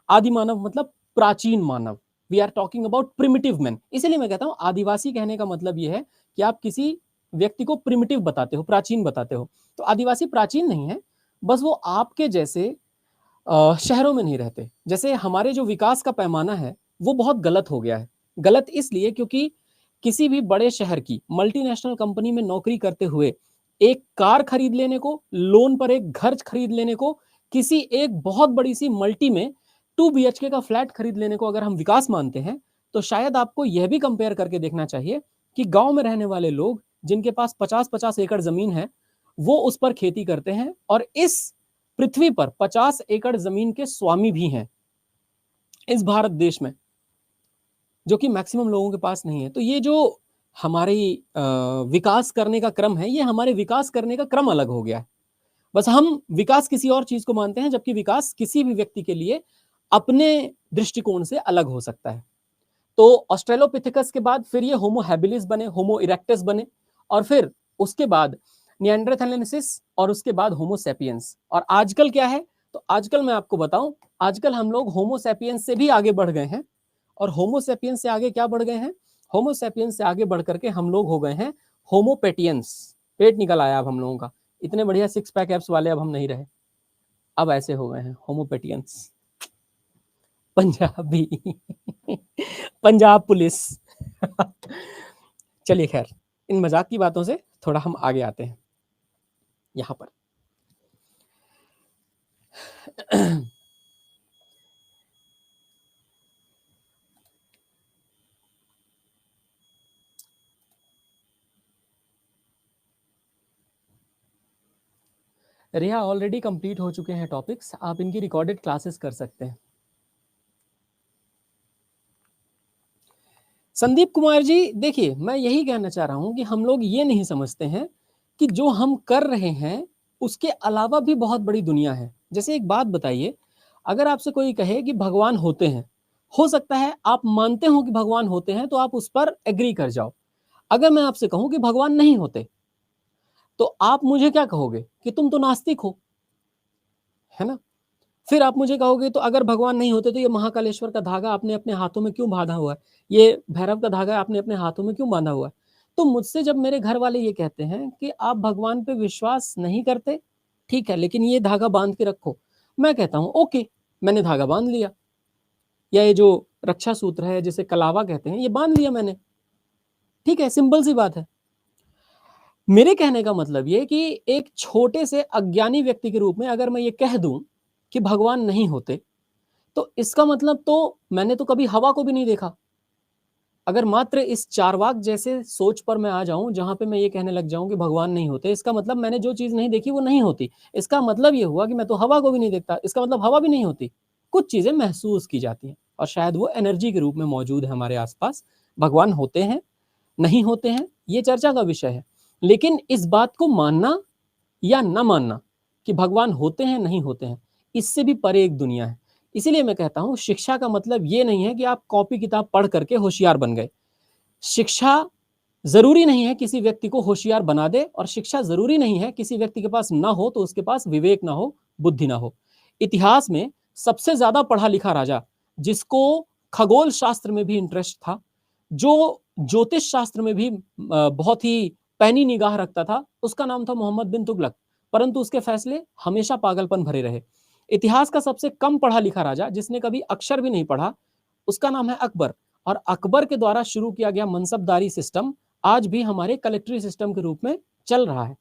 आदि मानव मतलब प्राचीन मानव। We are talking about primitive man. इसीलिए मैं कहता हूं आदिवासी कहने का मतलब यह है कि आप किसी व्यक्ति को प्रिमिटिव बताते हो, प्राचीन बताते हो। तो आदिवासी प्राचीन नहीं है, बस वो आपके जैसे शहरों में नहीं रहते। जैसे हमारे जो विकास का पैमाना है वो बहुत गलत हो गया है। गलत इसलिए क्योंकि किसी भी बड़े शहर की मल्टीनेशनल कंपनी में नौकरी करते हुए एक कार खरीद लेने को, लोन पर एक घर खरीद लेने को, किसी एक बहुत बड़ी सी मल्टी में 2 BHK का फ्लैट खरीद लेने को अगर हम विकास मानते हैं, तो शायद आपको यह भी कंपेयर करके देखना चाहिए कि गांव में रहने वाले लोग जिनके पास 50-50 एकड़ जमीन है, वो उस पर खेती करते हैं और इस पृथ्वी पर 50 एकड़ जमीन के स्वामी भी हैं इस भारत देश में, जो कि मैक्सिमम लोगों के पास नहीं है। तो ये जो हमारी विकास करने का क्रम है, ये हमारे विकास करने का क्रम अलग हो गया है। बस हम विकास किसी और चीज को मानते हैं, जबकि विकास किसी भी व्यक्ति के लिए अपने दृष्टिकोण से अलग हो सकता है। तो ऑस्ट्रेलोपिथेकस के बाद फिर ये होमो हैबिलिस बने, होमो इरेक्टस बने, और फिर उसके बाद निएंडरथैलेंसिस, और उसके बाद होमो सैपियंस। और आजकल क्या है? तो आजकल मैं आपको बताऊं, आजकल हम लोग होमो सैपियंस से भी आगे बढ़ गए हैं। और होमो सैपियंस से आगे क्या बढ़ गए हैं? होमो सैपियंस से आगे बढ़ करके हम लोग हो गए हैं होमोपेटियंस। पेट निकल आया अब हम लोगों का, इतने बढ़िया 6 पैक एप्स वाले अब हम नहीं रहे, अब ऐसे हो गए हैं होमोपेटियंस। पंजाबी पंजाब पुलिस। चलिए खैर, इन मजाक की बातों से थोड़ा हम आगे आते हैं यहां पर। रिया, ऑलरेडी कंप्लीट हो चुके हैं टॉपिक्स, आप इनकी रिकॉर्डेड क्लासेस कर सकते हैं। संदीप कुमार जी, देखिए मैं यही कहना चाह रहा हूं कि हम लोग ये नहीं समझते हैं कि जो हम कर रहे हैं उसके अलावा भी बहुत बड़ी दुनिया है। जैसे एक बात बताइए, अगर आपसे कोई कहे कि भगवान होते हैं, हो सकता है आप मानते हो कि भगवान होते हैं तो आप उस पर एग्री कर जाओ। अगर मैं आपसे कहूं कि भगवान नहीं होते, तो आप मुझे क्या कहोगे कि तुम तो नास्तिक हो, है ना। फिर आप मुझे कहोगे तो अगर भगवान नहीं होते तो ये महाकालेश्वर का धागा आपने अपने हाथों में क्यों बांधा हुआ है, ये भैरव का धागा आपने अपने हाथों में क्यों बांधा हुआ है। तो मुझसे जब मेरे घर वाले ये कहते हैं कि आप भगवान पे विश्वास नहीं करते, ठीक है, लेकिन ये धागा बांध के रखो, मैं कहता हूं ओके, मैंने धागा बांध लिया। या ये जो रक्षा सूत्र है जिसे कलावा कहते हैं, ये बांध लिया मैंने, ठीक है, सिंपल सी बात है। मेरे कहने का मतलब ये कि एक छोटे से अज्ञानी व्यक्ति के रूप में अगर मैं ये कह दूं कि भगवान नहीं होते, तो इसका मतलब तो मैंने तो कभी हवा को भी नहीं देखा। अगर मात्र इस चारवाक जैसे सोच पर मैं आ जाऊं जहां पे मैं ये कहने लग जाऊं कि भगवान नहीं होते, इसका मतलब मैंने जो चीज नहीं देखी वो नहीं होती। इसका मतलब ये हुआ कि मैं तो हवा को भी नहीं देखता, इसका मतलब हवा भी नहीं होती। कुछ चीजें महसूस की जाती हैं और शायद वो एनर्जी के रूप में मौजूद है हमारे आसपास। भगवान होते हैं नहीं होते हैं ये चर्चा का विषय है, लेकिन इस बात को मानना या न मानना कि भगवान होते हैं नहीं होते हैं, इससे भी परे एक दुनिया है। इसीलिए मैं कहता हूं शिक्षा का मतलब ये नहीं है कि आप कॉपी किताब पढ़ करके होशियार बन गए। शिक्षा जरूरी नहीं है किसी व्यक्ति को होशियार बना दे, और शिक्षा जरूरी नहीं है किसी व्यक्ति के पास ना हो तो उसके पास विवेक ना हो, बुद्धि ना हो। इतिहास में सबसे ज्यादा पढ़ा लिखा राजा, जिसको खगोल शास्त्र में भी इंटरेस्ट था, जो ज्योतिष शास्त्र में भी बहुत ही पैनी निगाह रखता था, उसका नाम था मोहम्मद बिन तुगलक। परंतु उसके फैसले हमेशा पागलपन भरे रहे। इतिहास का सबसे कम पढ़ा लिखा राजा, जिसने कभी अक्षर भी नहीं पढ़ा, उसका नाम है अकबर। और अकबर के द्वारा शुरू किया गया मनसबदारी सिस्टम आज भी हमारे कलेक्टरी सिस्टम के रूप में चल रहा है।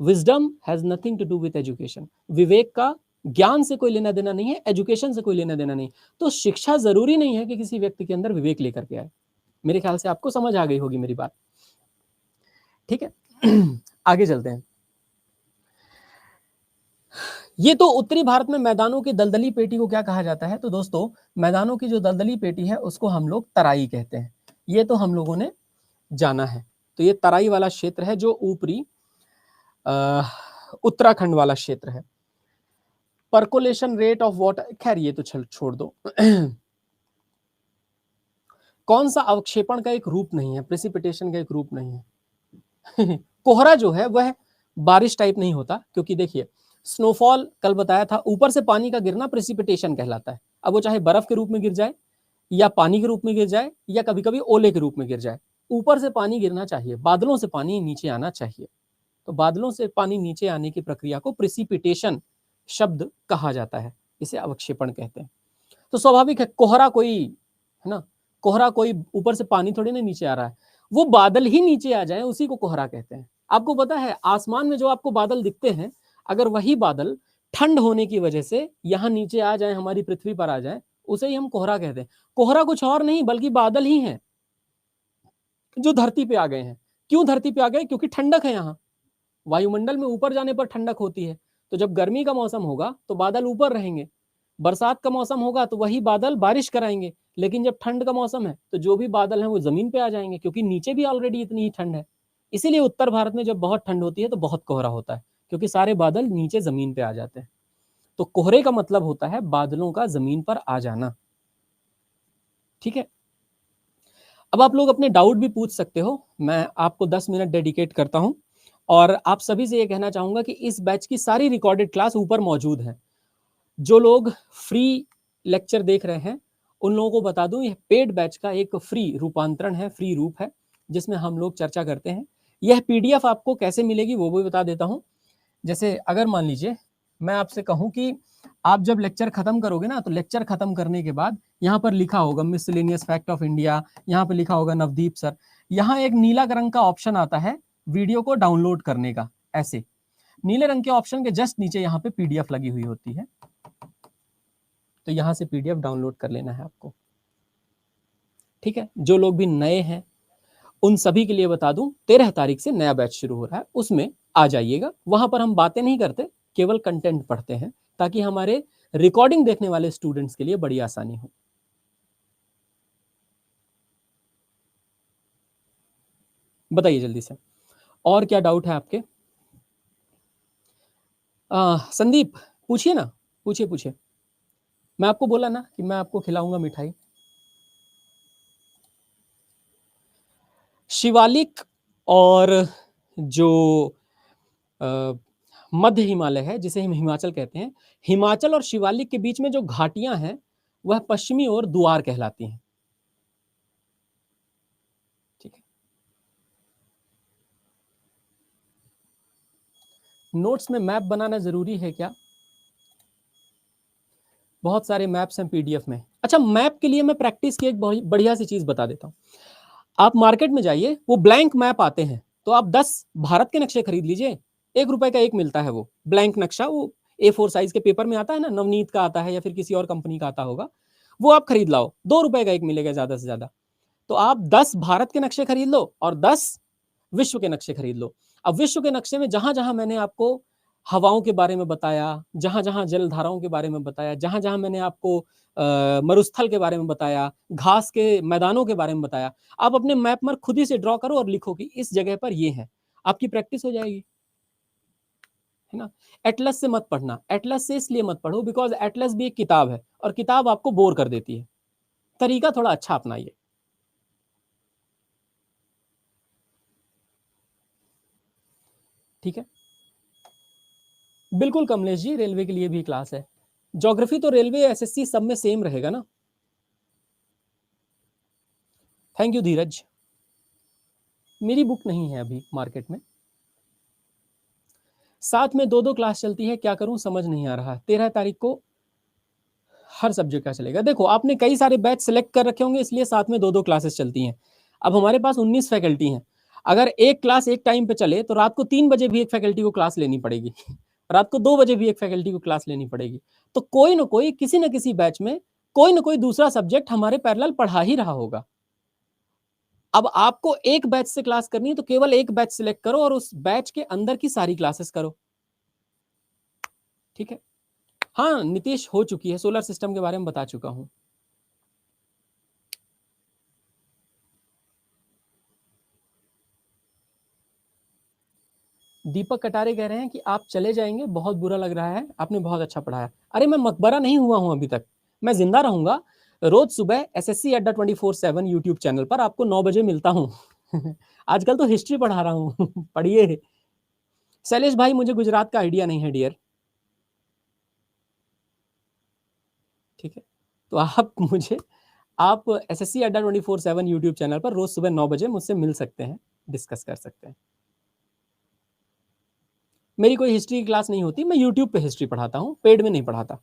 Wisdom has nothing to do with education. विवेक का ज्ञान से कोई लेना देना नहीं है, एजुकेशन से कोई लेना देना नहीं। तो शिक्षा जरूरी नहीं है कि किसी व्यक्ति के अंदर विवेक लेकर के आए। मेरे ख्याल से आपको समझ आ गई होगी मेरी बात, ठीक है। आगे चलते हैं। ये तो उत्तरी भारत में मैदानों की दलदली पेटी को क्या कहा जाता है, तो दोस्तों मैदानों की जो दलदली पेटी है उसको हम लोग तराई कहते हैं। ये तो हम लोगों ने जाना है। तो ये तराई वाला क्षेत्र है जो ऊपरी उत्तराखंड वाला क्षेत्र है। परकोलेशन रेट ऑफ वाटर, खैर ये तो छोड़ दो। कौन सा अवक्षेपण का एक रूप नहीं है, प्रेसिपिटेशन का एक रूप नहीं है। कोहरा जो है वह बारिश टाइप नहीं होता, क्योंकि देखिए स्नोफॉल कल बताया था, ऊपर से पानी का गिरना प्रेसिपिटेशन कहलाता है। अब वो चाहे बर्फ के रूप में गिर जाए या पानी के रूप में गिर जाए या कभी कभी ओले के रूप में गिर जाए, ऊपर से पानी गिरना चाहिए, बादलों से पानी नीचे आना चाहिए। तो बादलों से पानी नीचे आने की प्रक्रिया को प्रेसिपिटेशन शब्द कहा जाता है, इसे अवक्षेपण कहते हैं। तो स्वाभाविक है कोहरा कोई, है ना, कोहरा कोई ऊपर से पानी थोड़ी ना नीचे आ रहा है, वो बादल ही नीचे आ जाए उसी को कोहरा कहते हैं। आपको पता है आसमान में जो आपको बादल दिखते हैं, अगर वही बादल ठंड होने की वजह से यहाँ नीचे आ जाए, हमारी पृथ्वी पर आ जाए, उसे ही हम कोहरा कहते हैं। कोहरा कुछ और नहीं बल्कि बादल ही हैं जो धरती पे आ गए हैं। क्यों धरती पे आ गए? क्योंकि ठंडक है यहाँ, वायुमंडल में ऊपर जाने पर ठंडक होती है। तो जब गर्मी का मौसम होगा तो बादल ऊपर रहेंगे, बरसात का मौसम होगा तो वही बादल बारिश कराएंगे, लेकिन जब ठंड का मौसम है तो जो भी बादल हैं वो जमीन पे आ जाएंगे, क्योंकि नीचे भी ऑलरेडी इतनी ही ठंड है। इसीलिए उत्तर भारत में जब बहुत ठंड होती है तो बहुत कोहरा होता है, क्योंकि सारे बादल नीचे जमीन पे आ जाते हैं। तो कोहरे का मतलब होता है बादलों का जमीन पर आ जाना, ठीक है। अब आप लोग अपने डाउट भी पूछ सकते हो, मैं आपको 10 मिनट डेडिकेट करता हूं। और आप सभी से ये कहना चाहूंगा कि इस बैच की सारी रिकॉर्डेड क्लास ऊपर मौजूद है। जो लोग फ्री लेक्चर देख रहे हैं उन लोगों को बता दूं, यह पेड बैच का एक फ्री रूपांतरण है, फ्री रूप है, जिसमें हम लोग चर्चा करते हैं। यह पीडीएफ आपको कैसे मिलेगी वो भी बता देता हूं। जैसे अगर मान लीजिए मैं आपसे कहूं कि आप जब लेक्चर खत्म करोगे ना, तो लेक्चर खत्म करने के बाद यहाँ पर लिखा होगा मिसलेनियस फैक्ट ऑफ इंडिया, यहाँ पे लिखा होगा नवदीप सर, यहाँ एक नीला रंग का ऑप्शन आता है वीडियो को डाउनलोड करने का। ऐसे नीले रंग के ऑप्शन के जस्ट नीचे यहाँ पे पीडीएफ लगी हुई होती है, तो यहाँ से पीडीएफ डाउनलोड कर लेना है आपको। ठीक है, जो लोग भी नए हैं उन सभी के लिए बता दूं, 13 तारीख से नया बैच शुरू हो रहा है, उसमें आ जाइएगा। वहां पर हम बातें नहीं करते, केवल कंटेंट पढ़ते हैं, ताकि हमारे रिकॉर्डिंग देखने वाले स्टूडेंट्स के लिए बड़ी आसानी हो। बताइए जल्दी से, और क्या डाउट है आपके? संदीप पूछिए ना, पूछिए पूछिए। मैं आपको बोला ना कि मैं आपको खिलाऊंगा मिठाई। शिवालिक और जो मध्य हिमालय है, जिसे हम हिमाचल कहते हैं, हिमाचल और शिवालिक के बीच में जो घाटियां हैं वह पश्चिमी और द्वार कहलाती हैं। ठीक है, नोट्स में मैप बनाना जरूरी है क्या? बहुत सारे मैप्स हैं पीडीएफ में। अच्छा, मैप के लिए मैं प्रैक्टिस की एक बढ़िया सी चीज बता देता हूं। आप मार्केट में जाइए, वो ब्लैंक मैप आते हैं, तो आप 10 भारत के नक्शे खरीद लीजिए, ₹1 का एक मिलता है वो ब्लैंक नक्शा। वो A4 साइज के पेपर में आता है ना, नवनीत का आता है या फिर किसी और कंपनी का आता होगा, वो आप खरीद लाओ, ₹2 का एक मिलेगा ज्यादा से ज्यादा। तो आप 10 भारत के नक्शे खरीद लो और 10 विश्व के नक्शे खरीद लो। अब विश्व के नक्शे में जहां जहां मैंने आपको हवाओं के बारे में बताया, जहां जहां जल धाराओं के बारे में बताया, जहां जहां मैंने आपको मरुस्थल के बारे में बताया, घास के मैदानों के बारे में बताया, आप अपने मैप पर खुद ही से ड्रॉ करो और लिखो कि इस जगह पर ये है। आपकी प्रैक्टिस हो जाएगी, है ना। एटलस से मत पढ़ना, एटलस से इसलिए मत पढ़ो बिकॉज एटलस भी एक किताब है और किताब आपको बोर कर देती है। तरीका थोड़ा अच्छा अपनाइए। ठीक है, बिल्कुल कमलेश जी, रेलवे के लिए भी क्लास है। ज्योग्राफी तो रेलवे एसएससी सब में सेम रहेगा ना। थैंक यू धीरज। मेरी बुक नहीं है अभी मार्केट में। साथ में 2-2 क्लास चलती है, क्या करूं समझ नहीं आ रहा। 13 तारीख को हर सब्जेक्ट का चलेगा। देखो, आपने कई सारे बैच सेलेक्ट कर रखे होंगे, इसलिए साथ में 2-2 क्लासेस चलती हैं। अब हमारे पास 19 फैकल्टी हैं। अगर एक क्लास एक टाइम पे चले तो रात को 3 बजे भी एक फैकल्टी को क्लास लेनी पड़ेगी, रात को 2 बजे भी एक फैकल्टी को क्लास लेनी पड़ेगी। तो कोई ना कोई किसी न किसी बैच में कोई ना कोई दूसरा सब्जेक्ट हमारे पैरेलल पढ़ा ही रहा होगा। अब आपको एक बैच से क्लास करनी है तो केवल एक बैच सिलेक्ट करो और उस बैच के अंदर की सारी क्लासेस करो। ठीक है, हाँ नीतीश हो चुकी है, सोलर सिस्टम के बारे में बता चुका हूं। दीपक कटारे कह रहे हैं कि आप चले जाएंगे, बहुत बुरा लग रहा है, आपने बहुत अच्छा पढ़ाया। अरे मैं मकबरा नहीं हुआ हूं अभी तक, मैं जिंदा रहूंगा। रोज सुबह SSC अड्डा 24/7 यूट्यूब चैनल पर आपको 9 बजे मिलता हूं। आजकल तो हिस्ट्री पढ़ा रहा हूं। पढ़िए। शैलेश भाई, मुझे गुजरात का आइडिया नहीं है डियर। ठीक है, तो आप SSC अड्डा 24/7 यूट्यूब चैनल पर रोज सुबह 9 बजे मुझसे मिल सकते हैं, डिस्कस कर सकते हैं। मेरी कोई हिस्ट्री की क्लास नहीं होती, मैं यूट्यूब पे हिस्ट्री पढ़ाता हूं, पेड में नहीं पढ़ाता।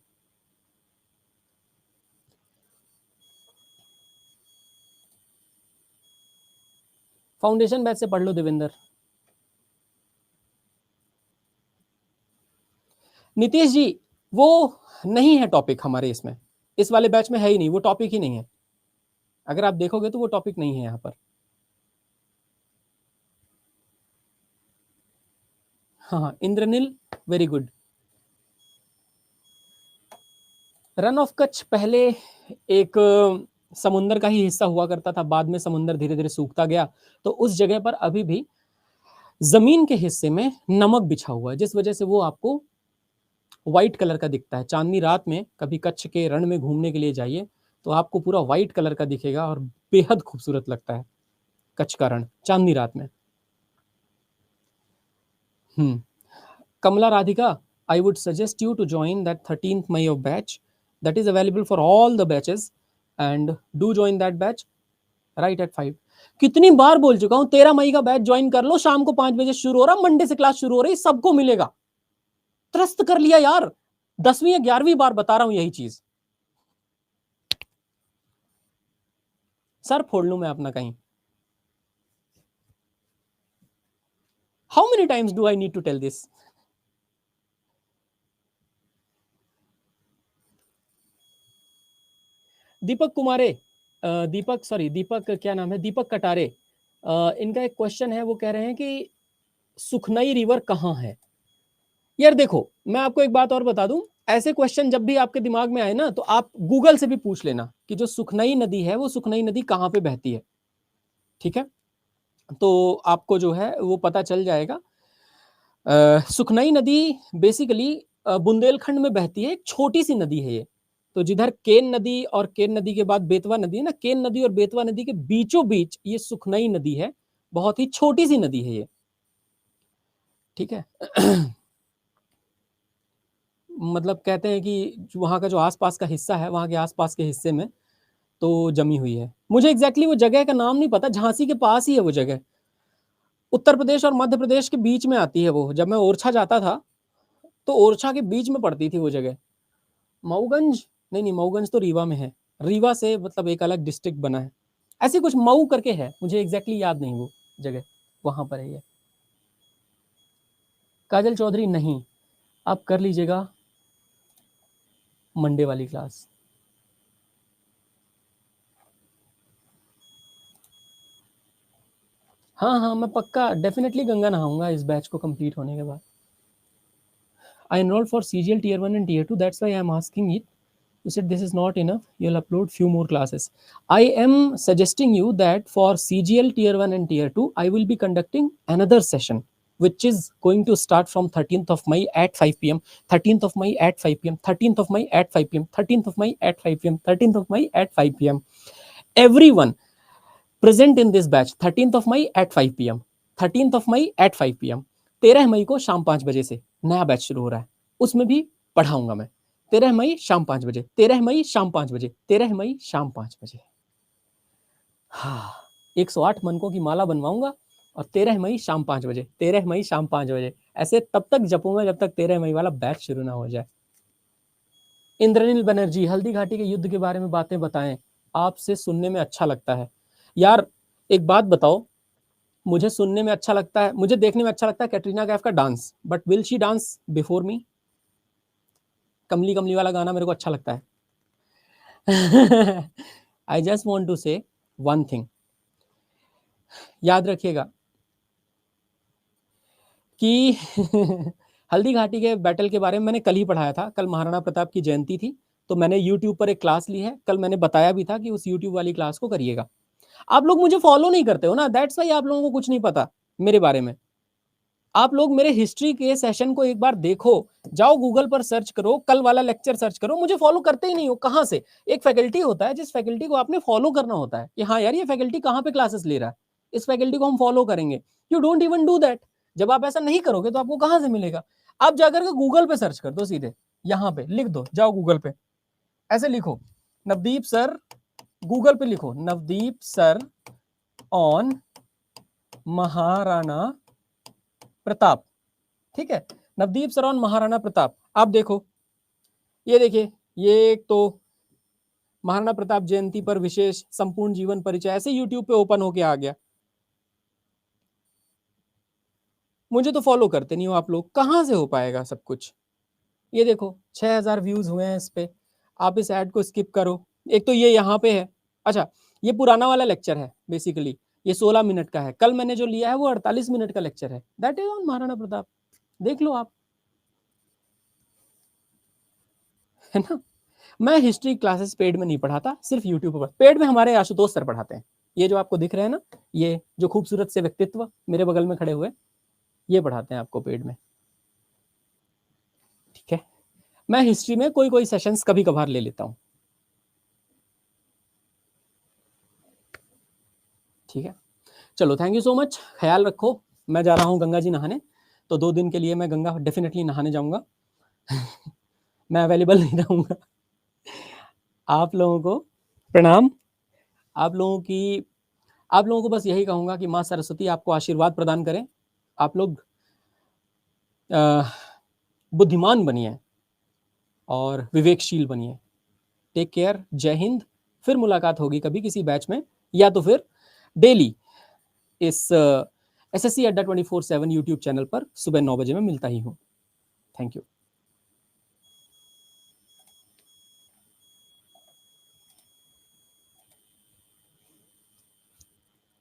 फाउंडेशन बैच से पढ़ लो देवेंद्र। नीतीश जी, वो नहीं है टॉपिक हमारे इसमें, इस वाले बैच में है ही नहीं, वो टॉपिक ही नहीं है। अगर आप देखोगे तो वो टॉपिक नहीं है यहाँ पर। हाँ Indranil, very good. Rann of Kutch पहले एक समुंदर का ही हिस्सा हुआ करता था, बाद में समुंदर धीरे धीरे सूखता गया, तो उस जगह पर अभी भी जमीन के हिस्से में नमक बिछा हुआ है, जिस वजह से वो आपको व्हाइट कलर का दिखता है। चांदनी रात में कभी कच्छ के रण में घूमने के लिए जाइए तो आपको पूरा व्हाइट कलर का दिखेगा और बेहद खूबसूरत लगता है कच्छ का रण चांदनी रात में। Kamala Radhika, I would suggest you to join that 13th May of batch that is available for all the batches, and do join that batch right at 5। कितनी बार बोल चुका हूं, 13 मई का बैच ज्वाइन कर लो, शाम को 5 बजे शुरू हो रहा, मंडे से क्लास शुरू हो रही, सबको मिलेगा। त्रस्त कर लिया यार, 10वीं या 11वीं बार बता रहा हूं यही चीज। सर फोड़ लूं मैं अपना कहीं। How many times do I need to tell this? Deepak कुमारे, दीपक, सॉरी दीपक, क्या नाम है, दीपक कटारे, इनका एक क्वेश्चन है, वो कह रहे हैं कि सुखनई रिवर कहाँ है। यार देखो, मैं आपको एक बात और बता दूं, ऐसे क्वेश्चन जब भी आपके दिमाग में आए ना, तो आप गूगल से भी पूछ लेना कि जो सुखनई नदी है वो सुखनई नदी कहाँ पे बहती है, ठीक है? तो आपको जो है वो पता चल जाएगा। सुखनई नदी बेसिकली बुंदेलखंड में बहती है, एक छोटी सी नदी है ये। तो जिधर केन नदी और केन नदी के बाद बेतवा नदी है ना, केन नदी और बेतवा नदी के बीचों बीच ये सुखनई नदी है, बहुत ही छोटी सी नदी है ये, ठीक है? मतलब कहते हैं कि वहाँ का जो आसपास का हिस्सा है, वहाँ के आसपास के हिस्से में तो जमी हुई है। मुझे एग्जैक्टली वो जगह का नाम नहीं पता, झांसी के पास ही है वो जगह, उत्तर प्रदेश और मध्य प्रदेश के बीच में आती है वो। जब मैं ओरछा जाता था तो ओरछा के बीच में पड़ती थी वो जगह। मऊगंज, नहीं नहीं, मऊगंज तो रीवा में है, रीवा से मतलब एक अलग डिस्ट्रिक्ट बना है, ऐसे कुछ मऊ करके है, मुझे एग्जैक्टली याद नहीं वो जगह, वहां पर है ये। काजल चौधरी, नहीं, आप कर लीजिएगा मंडे वाली क्लास। हाँ हाँ, मैं पक्का डेफिनेटली गंगा नहाऊंगा इस बैच को कंप्लीट होने के बाद। I enrolled for CGL tier 1 and tier 2, that's why I am asking it. You said this is not enough, you'll upload few more classes. I am suggesting you that for CGL tier 1 and tier 2, I will be conducting another session, which is going to start from 13th of May at 5 p.m., 13th of May at 5 p.m., 13th of May at 5 p.m., 13th of May at 5 p.m., 13th of May at 5 p.m. Everyone present in this batch, 13th of May at 5 p.m., 13th of May at 5 p.m. 13 मई को शाम 5 बजे से नया बैच शुरू हो रहा है, उसमें भी पढ़ाऊंगा मैं। 13 मई शाम 5 बजे, 13 मई शाम 5 बजे, 13 मई शाम 5 बजे। हाँ, 108 मनकों की माला बनवाऊंगा और 13 मई शाम 5 बजे, 13 मई शाम 5 बजे, ऐसे तब तक जपूंगा जब तक 13 मई वाला बैच शुरू ना हो जाए। इंद्रनील बनर्जी, हल्दी घाटी के युद्ध के बारे में बातें बताएं, आपसे सुनने में अच्छा लगता है। यार एक बात बताओ, मुझे सुनने में अच्छा लगता है, मुझे देखने में अच्छा लगता है कैटरीना कैफ का dance, but will she dance before me? कमली कमली वाला गाना मेरे को अच्छा लगता है। आई जस्ट वॉन्ट टू से वन थिंग, याद रखिएगा कि हल्दी घाटी के बैटल के बारे में मैंने कल ही पढ़ाया था, कल महाराणा प्रताप की जयंती थी, तो मैंने यूट्यूब पर एक क्लास ली है, कल मैंने बताया भी था कि उस यूट्यूब वाली क्लास को करिएगा। आप लोग मुझे फॉलो नहीं करते हो ना, दैट्स वाई आप लोगों को कुछ नहीं पता मेरे बारे में। आप लोग मेरे हिस्ट्री के सेशन को एक बार देखो, जाओ गूगल पर सर्च करो, कल वाला लेक्चर सर्च करो, मुझे फॉलो करते ही नहीं हो, कहां से? एक फैकल्टी होता है जिस फैकल्टी को आपने फॉलो करना होता है कि हाँ यार ये फैकल्टी कहाँ पे क्लासेस ले रहा है, इस फैकल्टी को हम फॉलो करेंगे। You don't even do that. जब आप ऐसा नहीं करोगे तो आपको कहां से मिलेगा? आप जाकर के गूगल पे सर्च कर दो, सीधे यहाँ पे लिख दो, जाओ गूगल पे, ऐसे लिखो नवदीप सर, गूगल पे लिखो नवदीप सर ऑन महाराणा प्रताप, ठीक है? नवदीप सर ऑन महाराणा प्रताप, आप देखो, ये देखिए, ये एक तो महाराणा प्रताप जयंती पर विशेष संपूर्ण जीवन परिचय ऐसे यूट्यूब पे ओपन होके आ गया। मुझे तो फॉलो करते नहीं हो आप लोग, कहां से हो पाएगा सब कुछ? ये देखो 6000 व्यूज हुए हैं इस पे, आप इस ऐड को स्किप करो। एक तो ये यहाँ पे है, अच्छा ये पुराना वाला लेक्चर है बेसिकली, ये 16 मिनट का है, कल मैंने जो लिया है वो 48 मिनट का लेक्चर है, that is on Maharana Pratap, देख लो आप, है ना? मैं हिस्ट्री क्लासेस पेड में नहीं पढ़ाता, सिर्फ यूट्यूब पर। पेड में हमारे आशुतोष सर पढ़ाते हैं, ये जो आपको दिख रहे हैं ना, ये जो खूबसूरत से व्यक्तित्व मेरे बगल में खड़े हुए, ये पढ़ाते हैं आपको पेड में, ठीक है? मैं हिस्ट्री में कोई कोई सेशंस कभी कभार ले लेता हूँ, ठीक है? चलो, थैंक यू सो मच, ख्याल रखो। मैं जा रहा हूँ गंगा जी नहाने, तो 2 दिन के लिए मैं गंगा डेफिनेटली नहाने जाऊंगा। मैं अवेलेबल नहीं रहूंगा। आप लोगों को प्रणाम। आप लोगों को बस यही कहूंगा कि माँ सरस्वती आपको आशीर्वाद प्रदान करें, आप लोग बुद्धिमान बनिए, और विवेकशील बनिए। टेक केयर, जय हिंद। फिर मुलाकात होगी कभी किसी बैच में, या तो फिर डेली इस SSC Adda 24/7 यूट्यूब चैनल पर सुबह 9 बजे मैं मिलता ही हूँ। Thank you.